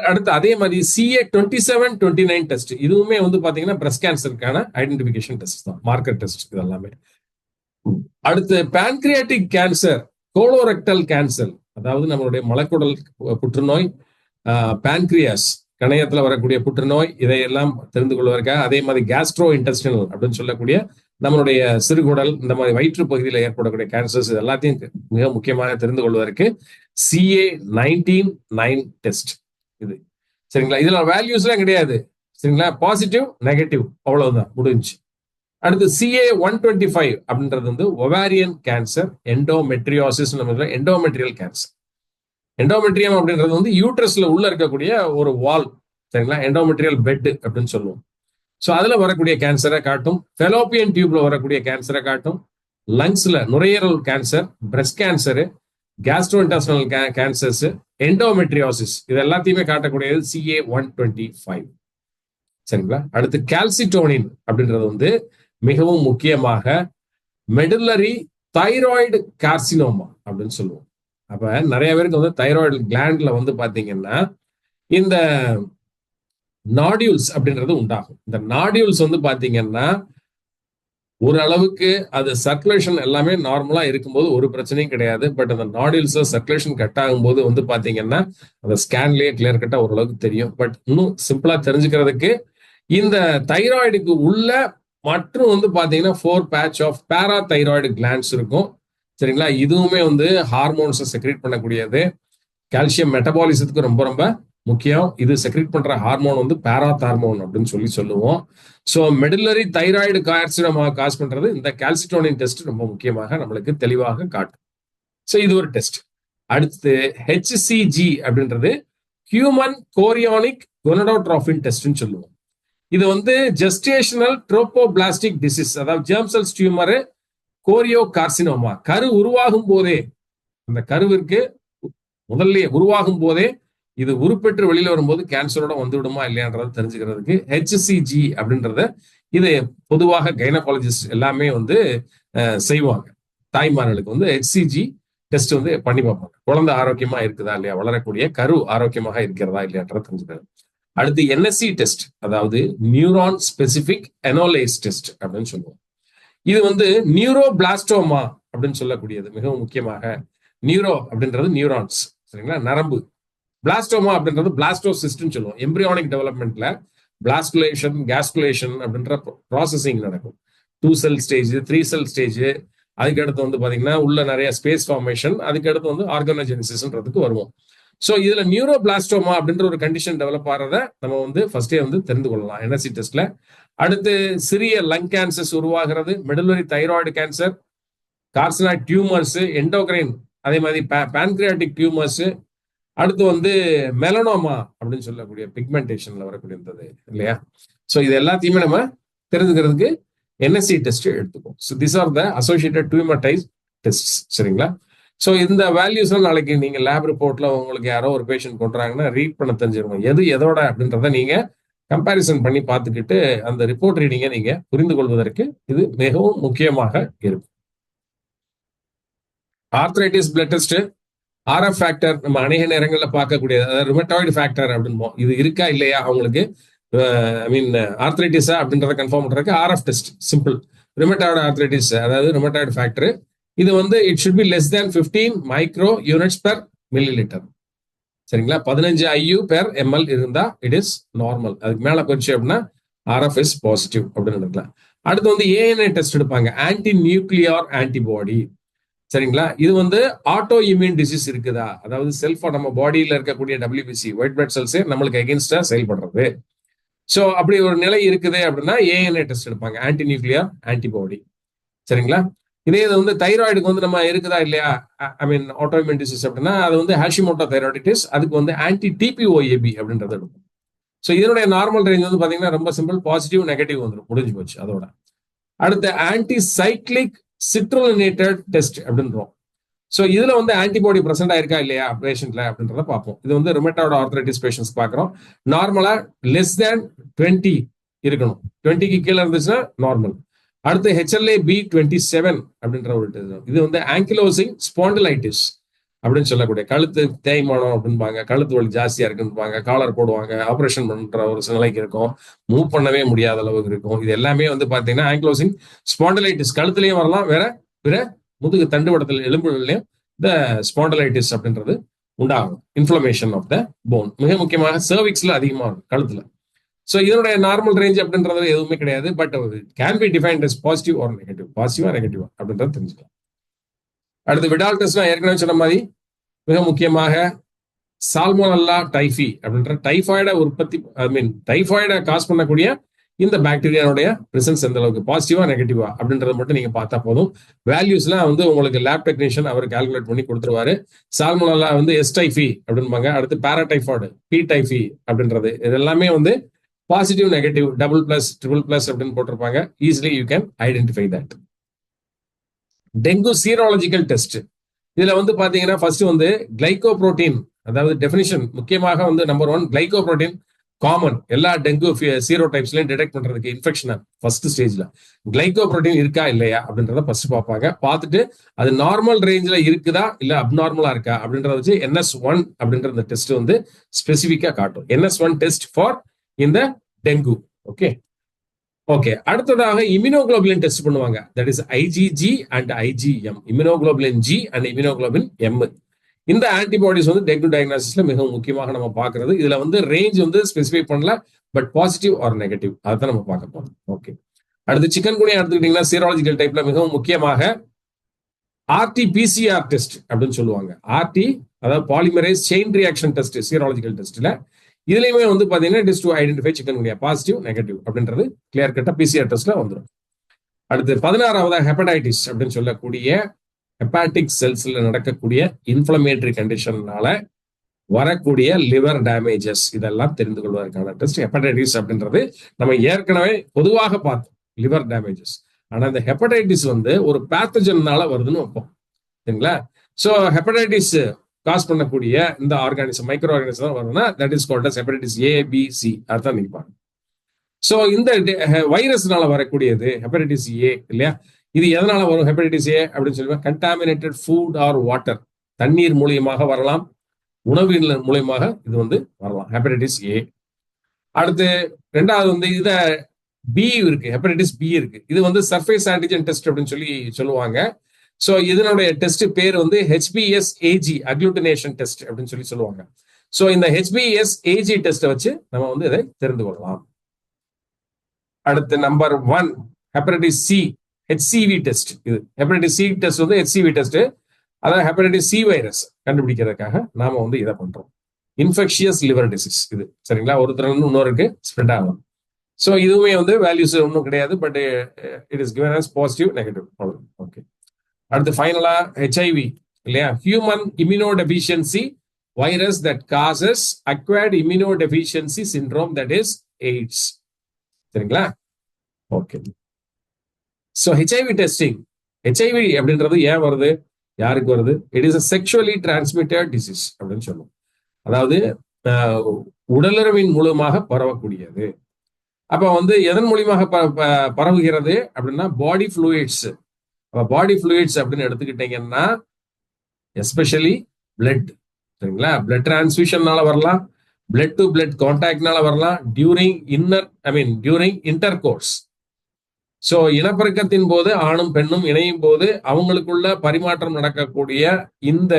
அடுத்து அதே மாதிரி CA27-29 டெஸ்ட், இதுவுமே வந்து பாத்தீங்கன்னா பிரஸ்ட் கேன்சருக்கான ஐடென்டிபிகேஷன் டெஸ்ட் தான், மார்க்கர் டெஸ்ட் இது எல்லாமே. அடுத்து பான்கிரியாட்டிக் கேன்சர், கோலோரெக்டல் கேன்சர், அதாவது நம்மளுடைய மலக்குடல் புற்றுநோய், பான்கிரியாஸ் கணையத்துல வரக்கூடிய புற்றுநோய், இதையெல்லாம் தெரிந்து கொள்வதற்காக, அதே மாதிரி கேஸ்ட்ரோ இன்டெஸ்டினல் அப்படின்னு சொல்லக்கூடிய நம்மளுடைய சிறுகுடல், இந்த மாதிரி வயிற்று பகுதியில் ஏற்படக்கூடிய கேன்சர்ஸ், இது எல்லாத்தையும் மிக முக்கியமாக தெரிந்து கொள்வதற்கு CA19-9 டெஸ்ட் இது. சரிங்களா? இதுல வேல்யூஸ் எல்லாம் கிடையாது. சரிங்களா? பாசிட்டிவ் நெகட்டிவ் அவ்வளவுதான், முடிஞ்சு. அடுத்து CA125 அப்படின்றது வந்து ovarian cancer, endometriosis, endometrial cancer. Endometrium அப்படின்றது வந்து யூட்ரஸ்ல உள்ள இருக்கக்கூடிய ஒரு வால், சரிங்களா, எண்டோமெட்ரியல் பெட் அப்படின்னு சொல்லுவோம். ஸோ அதுல வரக்கூடிய கேன்சரை காட்டும். ஃபெலோப்பியன் டியூப்ல வரக்கூடிய கேன்சரை காட்டும். லங்ஸ்ல நுரையீரல் cancer, breast cancer, Castro intestinal cancers, endometriosis, இது எல்லாத்தையுமே காட்டக்கூடியது CA125. சரிங்களா? அடுத்து கால்சிட்டோனின் அப்படின்றது வந்து மிகவும் முக்கியமாக மெடுலரி தைராய்டு கார்சினோமா அப்படின்னு சொல்லுவோம். அப்ப நிறைய பேருக்கு வந்து தைராய்டு கிளாண்ட்ல வந்து பாத்தீங்கன்னா இந்த நாடியூல்ஸ் அப்படின்றது உண்டாகும். இந்த நாடியூல்ஸ் வந்து பாத்தீங்கன்னா ஒரு அளவுக்கு அது சர்க்குலேஷன் எல்லாமே நார்மலா இருக்கும்போது ஒரு பிரச்சனையும் கிடையாது. பட் அந்த நாடியூல்ஸ் சர்க்குலேஷன் கட் ஆகும்போது வந்து பாத்தீங்கன்னா அந்த ஸ்கேன்லயே கிளியர் கட்டா ஓரளவுக்கு தெரியும். பட் இன்னும் சிம்பிளா தெரிஞ்சுக்கிறதுக்கு, இந்த தைராய்டுக்கு உள்ள மற்றும் வந்து பாத்தீங்கன்னா 4 பேட்ச் ஆஃப் பேரா தைராய்டு கிளாண்ட்ஸ் இருக்கும். சரிங்களா? இதுவுமே வந்து ஹார்மோன்ஸை செக்ரேட் பண்ணக்கூடியது. கால்சியம் மெட்டபாலிசத்துக்கு ரொம்ப ரொம்ப முக்கியம். இது செக்ரேட் பண்ற ஹார்மோன் வந்து பேராதார்மோன் அப்படின்னு சொல்லுவோம். So medullary thyroid carcinoma cause பண்றது இந்த கால்சிட்டோனின் டெஸ்ட் ரொம்ப முக்கியமாக நம்மளுக்கு தெளிவாக காட்டும். ஸோ இது ஒரு டெஸ்ட். அடுத்து HCG அப்படின்றது ஹியூமன் கோரியானிக் கொனடோட்ரோபின் டெஸ்ட்னு சொல்லுவோம். இது வந்து ஜெஸ்டேஷனல் ட்ரோபோபிளாஸ்டிக் டிசீஸ், அதாவது germ cells tumour, choriocarcinoma, கரு உருவாகும் போதே, அந்த கருவிற்கு முதல்ல உருவாகும் போதே இது உருப்பெற்று வெளியில வரும்போது கேன்சரோட வந்து விடுமா இல்லையான்றதை தெரிஞ்சுக்கிறதுக்கு HCG அப்படின்றத இது பொதுவாக கைனகாலஜிஸ்ட் எல்லாமே வந்து செய்வாங்க. தாய்மார்களுக்கு வந்து HCG டெஸ்ட் வந்து பண்ணி பார்ப்பாங்க. குழந்தை ஆரோக்கியமா இருக்குதா இல்லையா, வளரக்கூடிய கரு ஆரோக்கியமாக இருக்கிறதா இல்லையான்றதை தெரிஞ்சுக்கிறது. அடுத்து NSE டெஸ்ட், அதாவது நியூரான் ஸ்பெசிபிக் எனோலேஸ் டெஸ்ட் அப்படின்னு சொல்லுவோம். இது வந்து நியூரோபிளாஸ்டோமா அப்படின்னு சொல்லக்கூடியது மிகவும் முக்கியமாக. நியூரோ அப்படின்றது நியூரான்ஸ், சரிங்களா, நரம்பு. பிளாஸ்டோமா அப்படின்றது பிளாஸ்டோசிஸ்ட்னு சொல்லுவோம். எம்பிரியானிக் டெவலப்மெண்ட்ல பிளாஸ்குலேஷன், கேஸ்குலேஷன் அப்படின்ற ப்ராசஸிங் நடக்கும். 2 செல் ஸ்டேஜ், 3 செல் ஸ்டேஜ், அதுக்கடுத்து வந்து பாத்தீங்கன்னா உள்ள நிறைய ஸ்பேஸ் ஃபார்மேஷன், அதுக்கடுத்து வந்து ஆர்கனோஜெனிசிஸ்ன்றதுக்கு வருவோம். ஸோ இதுல நியூரோபிளாஸ்டோமா அப்படின்ற ஒரு கண்டிஷன் டெவலப் ஆகிறத நம்ம வந்து ஃபர்ஸ்டே வந்து தெரிந்து கொள்ளலாம் என்எஸ்சி டெஸ்ட்ல. அடுத்து சிறிய லங் கேன்சர்ஸ் உருவாகிறது, medullary thyroid cancer, carcinoid tumours, endocrine, அதே மாதிரி பான்கிரியாட்டிக் டியூமர்ஸ், அடுத்து வந்து மெலனோமா அப்படின்னு சொல்லக்கூடிய பிக்மெண்டேஷன்ல வரக்கூடியது இல்லையா. ஸோ இது எல்லாத்தையுமே நம்ம தெரிஞ்சுக்கிறதுக்கு என்எஸ்சி டெஸ்ட் எடுத்துக்கோம். So this are the associated tumour diseases test. சரிங்களா. ஸோ இந்த வேல்யூஸ்லாம் நாளைக்கு நீங்க லேப் ரிப்போர்ட்ல உங்களுக்கு யாரோ ஒரு பேஷண்ட் கொண்டுறாங்கன்னா ரீட் பண்ண தெரிஞ்சிருக்கும் எது எதோட அப்படின்றத நீங்க கம்பேரிசன் பண்ணி பார்த்துக்கிட்டு அந்த ரிப்போர்ட் ரீடிங்கை நீங்க புரிந்து கொள்வதற்கு இது மிகவும் முக்கியமாக இருக்கும். Arthritis blood test, RF factor நம்ம அநேக நேரங்களில் பார்க்கக்கூடிய ருமட்டாய்டு ஃபேக்டர் அப்படின்போம். இது இருக்கா இல்லையா அவங்களுக்கு, ஐ மீன் ஆர்த்ரைட்டிஸா அப்படின்றத கன்ஃபார்ம் பண்றதுக்கு RF test simple. Rheumatoid arthritis அதாவது ருமட்டாய்டு ஃபேக்டர், இது வந்து it should be less than 15 micro units per millilitre. சரிங்களா. 15 IU பெர் ml இருந்தா இட் இஸ் நார்மல். அதுக்கு மேல போயிடுச்சு அப்படின்னா ஆர்எஃப் இஸ் பாசிட்டிவ் அப்படின்னு எடுக்கலாம். அடுத்து வந்து ஏஎன்ஏ டெஸ்ட் எடுப்பாங்க, ஆன்டி நியூக்ளியர் ஆன்டிபாடி. சரிங்களா. இது வந்து ஆட்டோ இம்யூன் டிசீஸ் இருக்குதா, அதாவது செல்ஃபா நம்ம பாடியில இருக்கக்கூடிய WBC ஒயிட் பிளட் செல்ஸே நம்மளுக்கு எகென்ஸ்டா செயல்படுறது. ஸோ அப்படி ஒரு நிலை இருக்குது அப்படின்னா ஏஎன்ஏ டெஸ்ட் எடுப்பாங்க, ஆன்டி நியூக்ளியர் ஆன்டிபாடி. சரிங்களா. இதே இது வந்து தைராய்டுக்கு வந்து நம்ம இருக்குதா இல்லையா, ஐ மீன் ஆட்டோஇம்யூன் டிசீஸ் அப்படின்னா அது வந்து ஹாஷிமோட்டோ தைராய்டிட்டிஸ், அதுக்கு வந்து ஆன்டி TPOAB அப்படின்றது எடுக்கும். ஸோ இதனுடைய நார்மல் ரேஞ்ச் வந்து பாத்தீங்கன்னா ரொம்ப சிம்பிள், பாசிட்டிவ் நெகட்டிவ் வந்துடும், முடிஞ்சு போச்சு அதோட. அடுத்து ஆன்டி சைக்ளிக் சிட்ரோலினேட்டட் டெஸ்ட் அப்படின்றோம். ஸோ இதுல வந்து ஆன்டிபாடி பிரசன்ட் ஆயிருக்கா இல்லையா பேஷண்ட்ல அப்படின்றத பார்ப்போம். இது வந்து ருமட்டாய்டு ஆர்த்ரைட்டிஸ் பேஷண்ட்ஸ் பார்க்குறோம். நார்மலா லெஸ் தேன் 20 இருக்கணும், 20க்கு கீழே இருந்துச்சுன்னா நார்மல். அடுத்து HLA-B27 அப்படின்ற ஒரு இது வந்து ஆங்கிலோசிங் ஸ்பாண்டிலைட்டிஸ் அப்படின்னு சொல்லக்கூடிய கழுத்து தேய்மானம் அப்படின்பாங்க, கழுத்து வலி ஜாஸ்தியா இருக்குன்னு காலர் போடுவாங்க, ஆப்ரேஷன் பண்ற ஒரு நிலைக்கு இருக்கும், மூவ் பண்ணவே முடியாத அளவுக்கு இருக்கும். இது எல்லாமே வந்து பாத்தீங்கன்னா ஆங்கிலோசிங் ஸ்பாண்டிலைட்டிஸ், கழுத்துலயும் வரலாம், வேற பிற முதுகு தண்டுவடத்தில் எலும்புகள்லயும் இந்த ஸ்பாண்டிலைட்டிஸ் அப்படின்றது உண்டாகும். இன்ஃப்ளமேஷன் ஆஃப் த போன், மிக முக்கியமாக சர்விக்ஸ்ல அதிகமா இருக்கும், கழுத்துல. ஸோ இதனுடைய நார்மல் ரேஞ்ச் அப்படின்றது எதுவுமே கிடையாது, but can be defined as positive or negative, பாசிட்டிவா நெகட்டிவா அப்படின்றத தெரிஞ்சுக்கலாம். அடுத்து விடால் டெஸ்ட் ஏற்கனவே சொன்ன மாதிரி மிக முக்கியமாக சால்மோனல்லா டைஃபி அப்படின்ற டைஃபாய்டை உற்பத்தி, ஐ மீன் டைஃபாய்டை காஸ் பண்ணக்கூடிய இந்த பாக்டீரியாவுடைய பிரசன்ஸ் எந்த அளவுக்கு பாசிட்டிவா நெகட்டிவா அப்படின்றத மட்டும் நீங்க பார்த்தா போதும். வேல்யூஸ்லாம் வந்து உங்களுக்கு லேப் டெக்னீஷியன் அவர் கால்குலேட் பண்ணி கொடுத்துருவாரு. சால்மோனல்லா வந்து எஸ் டைஃபி அப்படின்பாங்க, அடுத்து பாராடைஃபாய்டு பி டைஃபி அப்படின்றது, இது எல்லாமே வந்து positive negative double plus triple plus அப்படின்னு போட்டிருப்பாங்க. Easily you can identify that. Dengue serological test, இதுல வந்து பாத்தீங்கன்னா ஃபர்ஸ்ட் வந்து கிளைகோப்ரோட்டீன், அதாவது டெஃபினிஷன் முக்கியமாக வந்து நம்பர் 1 கிளைகோப்ரோட்டீன் காமன் எல்லா டெங்கு சீரோ டைப்ஸ்லயும் டிடெக்ட் பண்றதுக்கு இன்ஃபெக்ஷன் ஃபர்ஸ்ட் ஸ்டேஜ்ல கிளைகோப்ரோட்டீன் இருக்கா இல்லையா அப்படின்றத ஃபர்ஸ்ட் பார்ப்பாங்க. பார்த்துட்டு அது நார்மல் ரேஞ்சில் இருக்குதா இல்ல அப்நார்மலா இருக்கா அப்படின்றத வச்சு NS1 அப்படின்ற இந்த டெஸ்ட் வந்து ஸ்பெசிபிக்கா காட்டும். NS1 டெஸ்ட் ஃபார் இந்த டெங்கு. Okay okay. அடுத்ததாக இம்யூனோகுளோபுலின் டெஸ்ட் பண்ணுவாங்க, that is IgG and IgM, immunoglobulin G and immunoglobulin M. இந்த ஆன்டிபாடிஸ் வந்து டெங்கு டயக்னாசிஸ்ல மிகவும் முக்கியமாக நம்ம பார்க்கறது. இதுல வந்து ரேஞ்ச் வந்து ஸ்பெசிஃபை பண்ணல, பட் பாசிட்டிவ் ஆர் நெகட்டிவ் அதான் நம்ம பார்க்க போறோம். ஓகே. அடுத்து சிக்கன் குனியா எடுத்துக்கிட்டீங்கன்னா சீரோலஜிக்கல் டைப்ல மிகவும் முக்கியமாக RT-PCR டெஸ்ட் அப்படின்னு சொல்லுவாங்க. RT அதாவது polymerase chain reaction test serological டெஸ்ட்ல. இதுலயுமே வந்து பாத்தீங்கன்னா it is to identify chikungunya positive negative அப்படின்றது கிளியர் கட்டா PCR டெஸ்ட்ல வந்துடும். அடுத்து 16வது ஹெப்படைட்டிஸ் அப்படின்னு சொல்லக்கூடிய ஹெப்பாட்டிக் செல்ஸ்ல நடக்கக்கூடிய இன்ஃப்ளமேட்டரி கண்டிஷன்னால வரக்கூடிய லிவர் டேமேஜஸ், இதெல்லாம் தெரிந்து கொள்வதற்கான டெஸ்ட் ஹெப்படைட்டிஸ் அப்படின்றது. நம்ம ஏற்கனவே பொதுவாக பார்த்தோம் லிவர் டேமேஜஸ், ஆனா இந்த ஹெப்படைட்டிஸ் வந்து ஒரு பேத்தஜன்னால வருதுன்னு வைப்போம். சரிங்களா. ஸோ ஹெப்படைட்டிஸ் காஸ் பண்ணக்கூடிய இந்த ஆர்கானிசம் மைக்ரோ ஆர்கானிசம் தான் வரும்னா that is called as hepatitis A-B-C, அதுதான் நிற்பாங்க. ஸோ இந்த வைரஸ்னால வரக்கூடியது ஹெப்படைட்டிஸ் A இல்லையா. இது எதனால வரும் ஹெப்படைட்டிஸ் A அப்படின்னு சொல்லுவாங்க, கண்டாமினேட்டட் ஃபுட் ஆர் வாட்டர், தண்ணீர் மூலியமாக வரலாம், உணவின் மூலியமாக இது வந்து வரலாம் ஹெப்படைட்டிஸ் A. அடுத்து ரெண்டாவது வந்து இத B இருக்கு, ஹெப்படைட்டிஸ் B இருக்கு. இது வந்து சர்ஃபேஸ் ஆன்டிஜன் டெஸ்ட் அப்படின்னு சொல்லுவாங்க. ஸோ இதனுடைய டெஸ்ட் பேர் வந்து HBsAg அக்ளூட்டினேஷன் டெஸ்ட் அப்படின்னு சொல்லுவாங்க. ஸோ இந்த HBsAg டெஸ்ட்டை வச்சு நம்ம வந்து இதை தெரிந்து கொள்ளலாம். அடுத்து number 1 hepatitis C HCV test. இது ஹெப்படைட்டிஸ் C டெஸ்ட் வந்து HCV டெஸ்ட். அதாவது ஹெப்படைட்டிஸ் சி வைரஸ் கண்டுபிடிக்கிறதுக்காக நாம வந்து இதை பண்றோம். இன்ஃபெக்ஷியஸ் லிவர் டிசீஸ் இது, சரிங்களா? ஒருத்தர் இன்னொருக்கு ஸ்ப்ரெட் ஆகும். ஸோ இதுவுமே வந்து வேல்யூஸ் ஒன்றும் கிடையாது, but it is given as positive negative. Okay, அடுத்து ஃபைனலா ஹெச்ஐவி இல்லையா? Human immunodeficiency virus that causes acquired immunodeficiency syndrome, that is AIDS. சரிங்களா? Okay, so HIV testing, HIV அப்படின்றது ஏன் வருது, யாருக்கு வருது? It is a sexually transmitted disease அப்படின்னு சொல்லுவோம். அதாவது உடலுறவின் மூலமாக பரவக்கூடியது. அப்ப வந்து எதன் மூலியமாக பரவுகிறது அப்படின்னா பாடி ஃப்ளூயிட்ஸ். பாடி ஃப்ளூயிட்ஸ் அப்படின்னு எடுத்துக்கிட்டீங்கன்னா எஸ்பெஷலி பிளட், சரிங்களா? பிளட் டிரான்ஸ்ஃபியூஷன்னால வரலாம், பிளட் டு பிளட் கான்டாக்ட்னால வரலாம், டியூரிங் இன்டர் கோர்ஸ். ஸோ இனப்பெருக்கத்தின் போது ஆணும் பெண்ணும் இணையும் போது அவங்களுக்குள்ள பரிமாற்றம் நடக்கக்கூடிய இந்த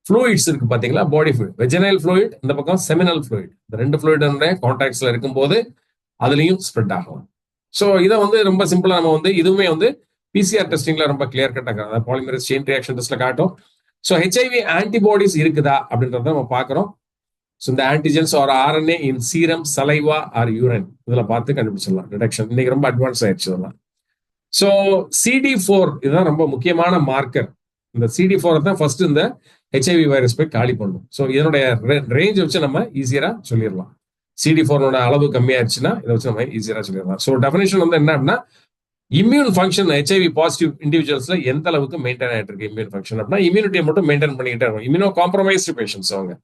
ஃப்ளூயிட்ஸ் இருக்கு பாத்தீங்களா, பாடி ஃப்ளூயிட், வெஜினல் ஃப்ளூயிட், இந்த பக்கம் செமினல் ஃப்ளூயிட், இந்த ரெண்டு ஃப்ளூயிட் கான்டாக்ட்ஸ்ல இருக்கும்போது அதுலயும் ஸ்ப்ரெட் ஆகும். ஸோ இதை வந்து ரொம்ப சிம்பிளா நம்ம வந்து இதுவுமே வந்து பிசிஆர் டெஸ்டிங்ல ரொம்ப கிளியர் கட்டாக பாலிமரேஸ் செயின் ரியாக்ஷன் டெஸ்ட்ல காட்டும். ஸோ ஹெச்ஐவி ஆன்டிபாடிஸ் இருக்குதா அப்படின்றத நம்ம பார்க்கிறோம். ஸோ இந்த ஆன்டிஜென்ஸ் ஆர் ஆர்என்ஏ இன் சீரம், சலைவா ஆர் யூரின், இதுல பார்த்து கண்டுபிடிச்சிடலாம் டிடெக்ஷன். இன்னைக்கு ரொம்ப அட்வான்ஸ் ஆயிடுச்சு இதெல்லாம். ஸோ CD4 இதுதான் ரொம்ப முக்கியமான மார்க்கர். இந்த CD4 தான் ஃபர்ஸ்ட் இந்த ஹெச்ஐவி வைரஸ் போய் காலி பண்ணும். ஸோ இதனுடைய ரேஞ்ச் வச்சு நம்ம ஈஸியா சொல்லிடலாம். CD4 அளவு கம்மியாயிருச்சுன்னா இதை வச்சு நம்ம ஈஸியா சொல்லிடலாம். ஸோ டெஃபினேஷன் வந்து என்னன்னா, இம்யூன் ஃபங்க்ஷன் ஹெச்ஐவி பாசிட்டிவ் இண்டிவிஜுவல்ஸ்ல எந்த அளவுக்கு மெயின்டைன் ஆயிட்டு இருக்கு இம்யூன் ஃபங்க்ஷன் அப்படின்னா, இம்யூனிட்டியை மட்டும் மெயின்டைன் பண்ணிக்கிட்டே இருக்கும். இம்யூனோ காம்ப்ரமைஸ்டு பேஷன்ஸ் அவங்க,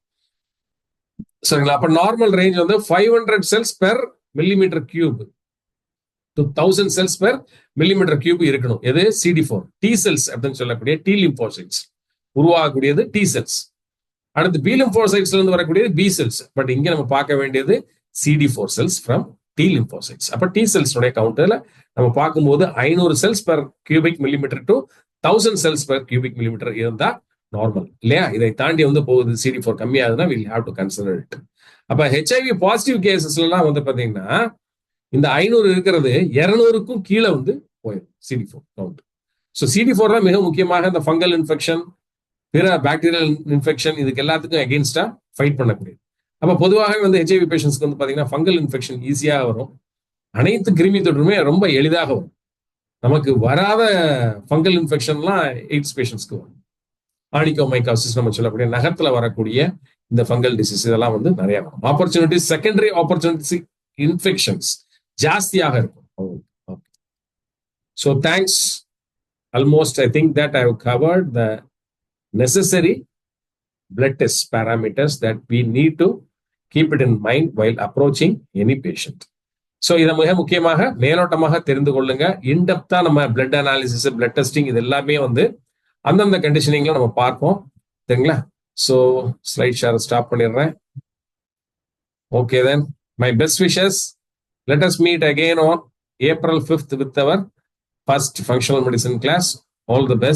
சரிங்களா? அப்ப நார்மல் ரேஞ்ச் வந்து 500 cells per millimetre cube to 1000 cells per millimetre cube இருக்கணும். எது? CD4 டி செல்ஸ் அப்படின்னு சொல்லக்கூடிய டி லிம்போசைட்ஸ் உருவாகக்கூடியது டி செல்ஸ். அடுத்து பி லிம்போசைட்ஸ்ல இருந்து வரக்கூடியது பி செல்ஸ். பட் இங்க நம்ம பார்க்க வேண்டியது CD4 cells from T lymphocytes. அப்ப டி செல்ஸ் கவுண்டர்ல நம்ம பார்க்கும்போது 500 cells per cubic millimetre to 1000 cells per cubic millimetre இருந்தா நார்மல் இல்லையா? இதை தாண்டி வந்து போகுது CD4 கம்மியாகுதுன்னா we'll have to consider it. அப்ப ஹெச்ஐவி பாசிட்டிவ் கேசஸ்ல எல்லாம் வந்து பாத்தீங்கன்னா இந்த 500 இருக்கிறது 200க்கும் கீழே வந்து போயிடும் CD4 கவுண்ட். ஸோ CD4 தான் மிக முக்கியமாக இந்த ஃபங்கல் இன்ஃபெக்ஷன், பிற பாக்டீரியல் இன்ஃபெக்ஷன், இதுக்கு எல்லாத்துக்கும் அகெயின்ஸ்டா ஃபைட் பண்ணக்கூடியது. அப்ப பொதுவாகவே வந்து ஹெச்ஐவி பேஷன்ஸ்க்கு வந்து பாத்தீங்கன்னா ஃபங்கல் இன்ஃபெக்ஷன் ஈஸியாக வரும். அனைத்து கிருமி தொற்றுமே ரொம்ப எளிதாக வரும். நமக்கு வராத ஃபங்கல் இன்ஃபெக்ஷன்லாம் எய்ட்ஸ் பேஷன்ஸ்க்கு வரும். ஆனிகோமைகாசிஸ் நம்ம சொல்லக்கூடிய நகத்துல வரக்கூடிய இந்த ஃபங்கல் டிசீஸ் இதெல்லாம் வந்து நிறைய வரும். ஆப்பர்ச்சுனிட்டிஸ், செகண்டரி ஆப்பர்ச்சுனிட்டிஸ் இன்ஃபெக்ஷன்ஸ் ஜாஸ்தியாக இருக்கும். So thanks. Almost I think that I have covered the necessary blood test parameters that we need to keep it in mind while approaching any patient. So இதை மிக முக்கியமாக மேலோட்டமாக தெரிந்து கொள்ளுங்க. இன்டெப்தா நம்ம blood analysis, blood testing இது எல்லாமே வந்து அந்தந்த கண்டிஷனிங்ல நம்ம பார்ப்போம், சரிங்களா? ஸோ ஸ்லைட் ஷேர் ஸ்டாப் பண்ணிடுறேன். Okay then, my best wishes. Let us meet again on April 5th with our first functional medicine class. All the best.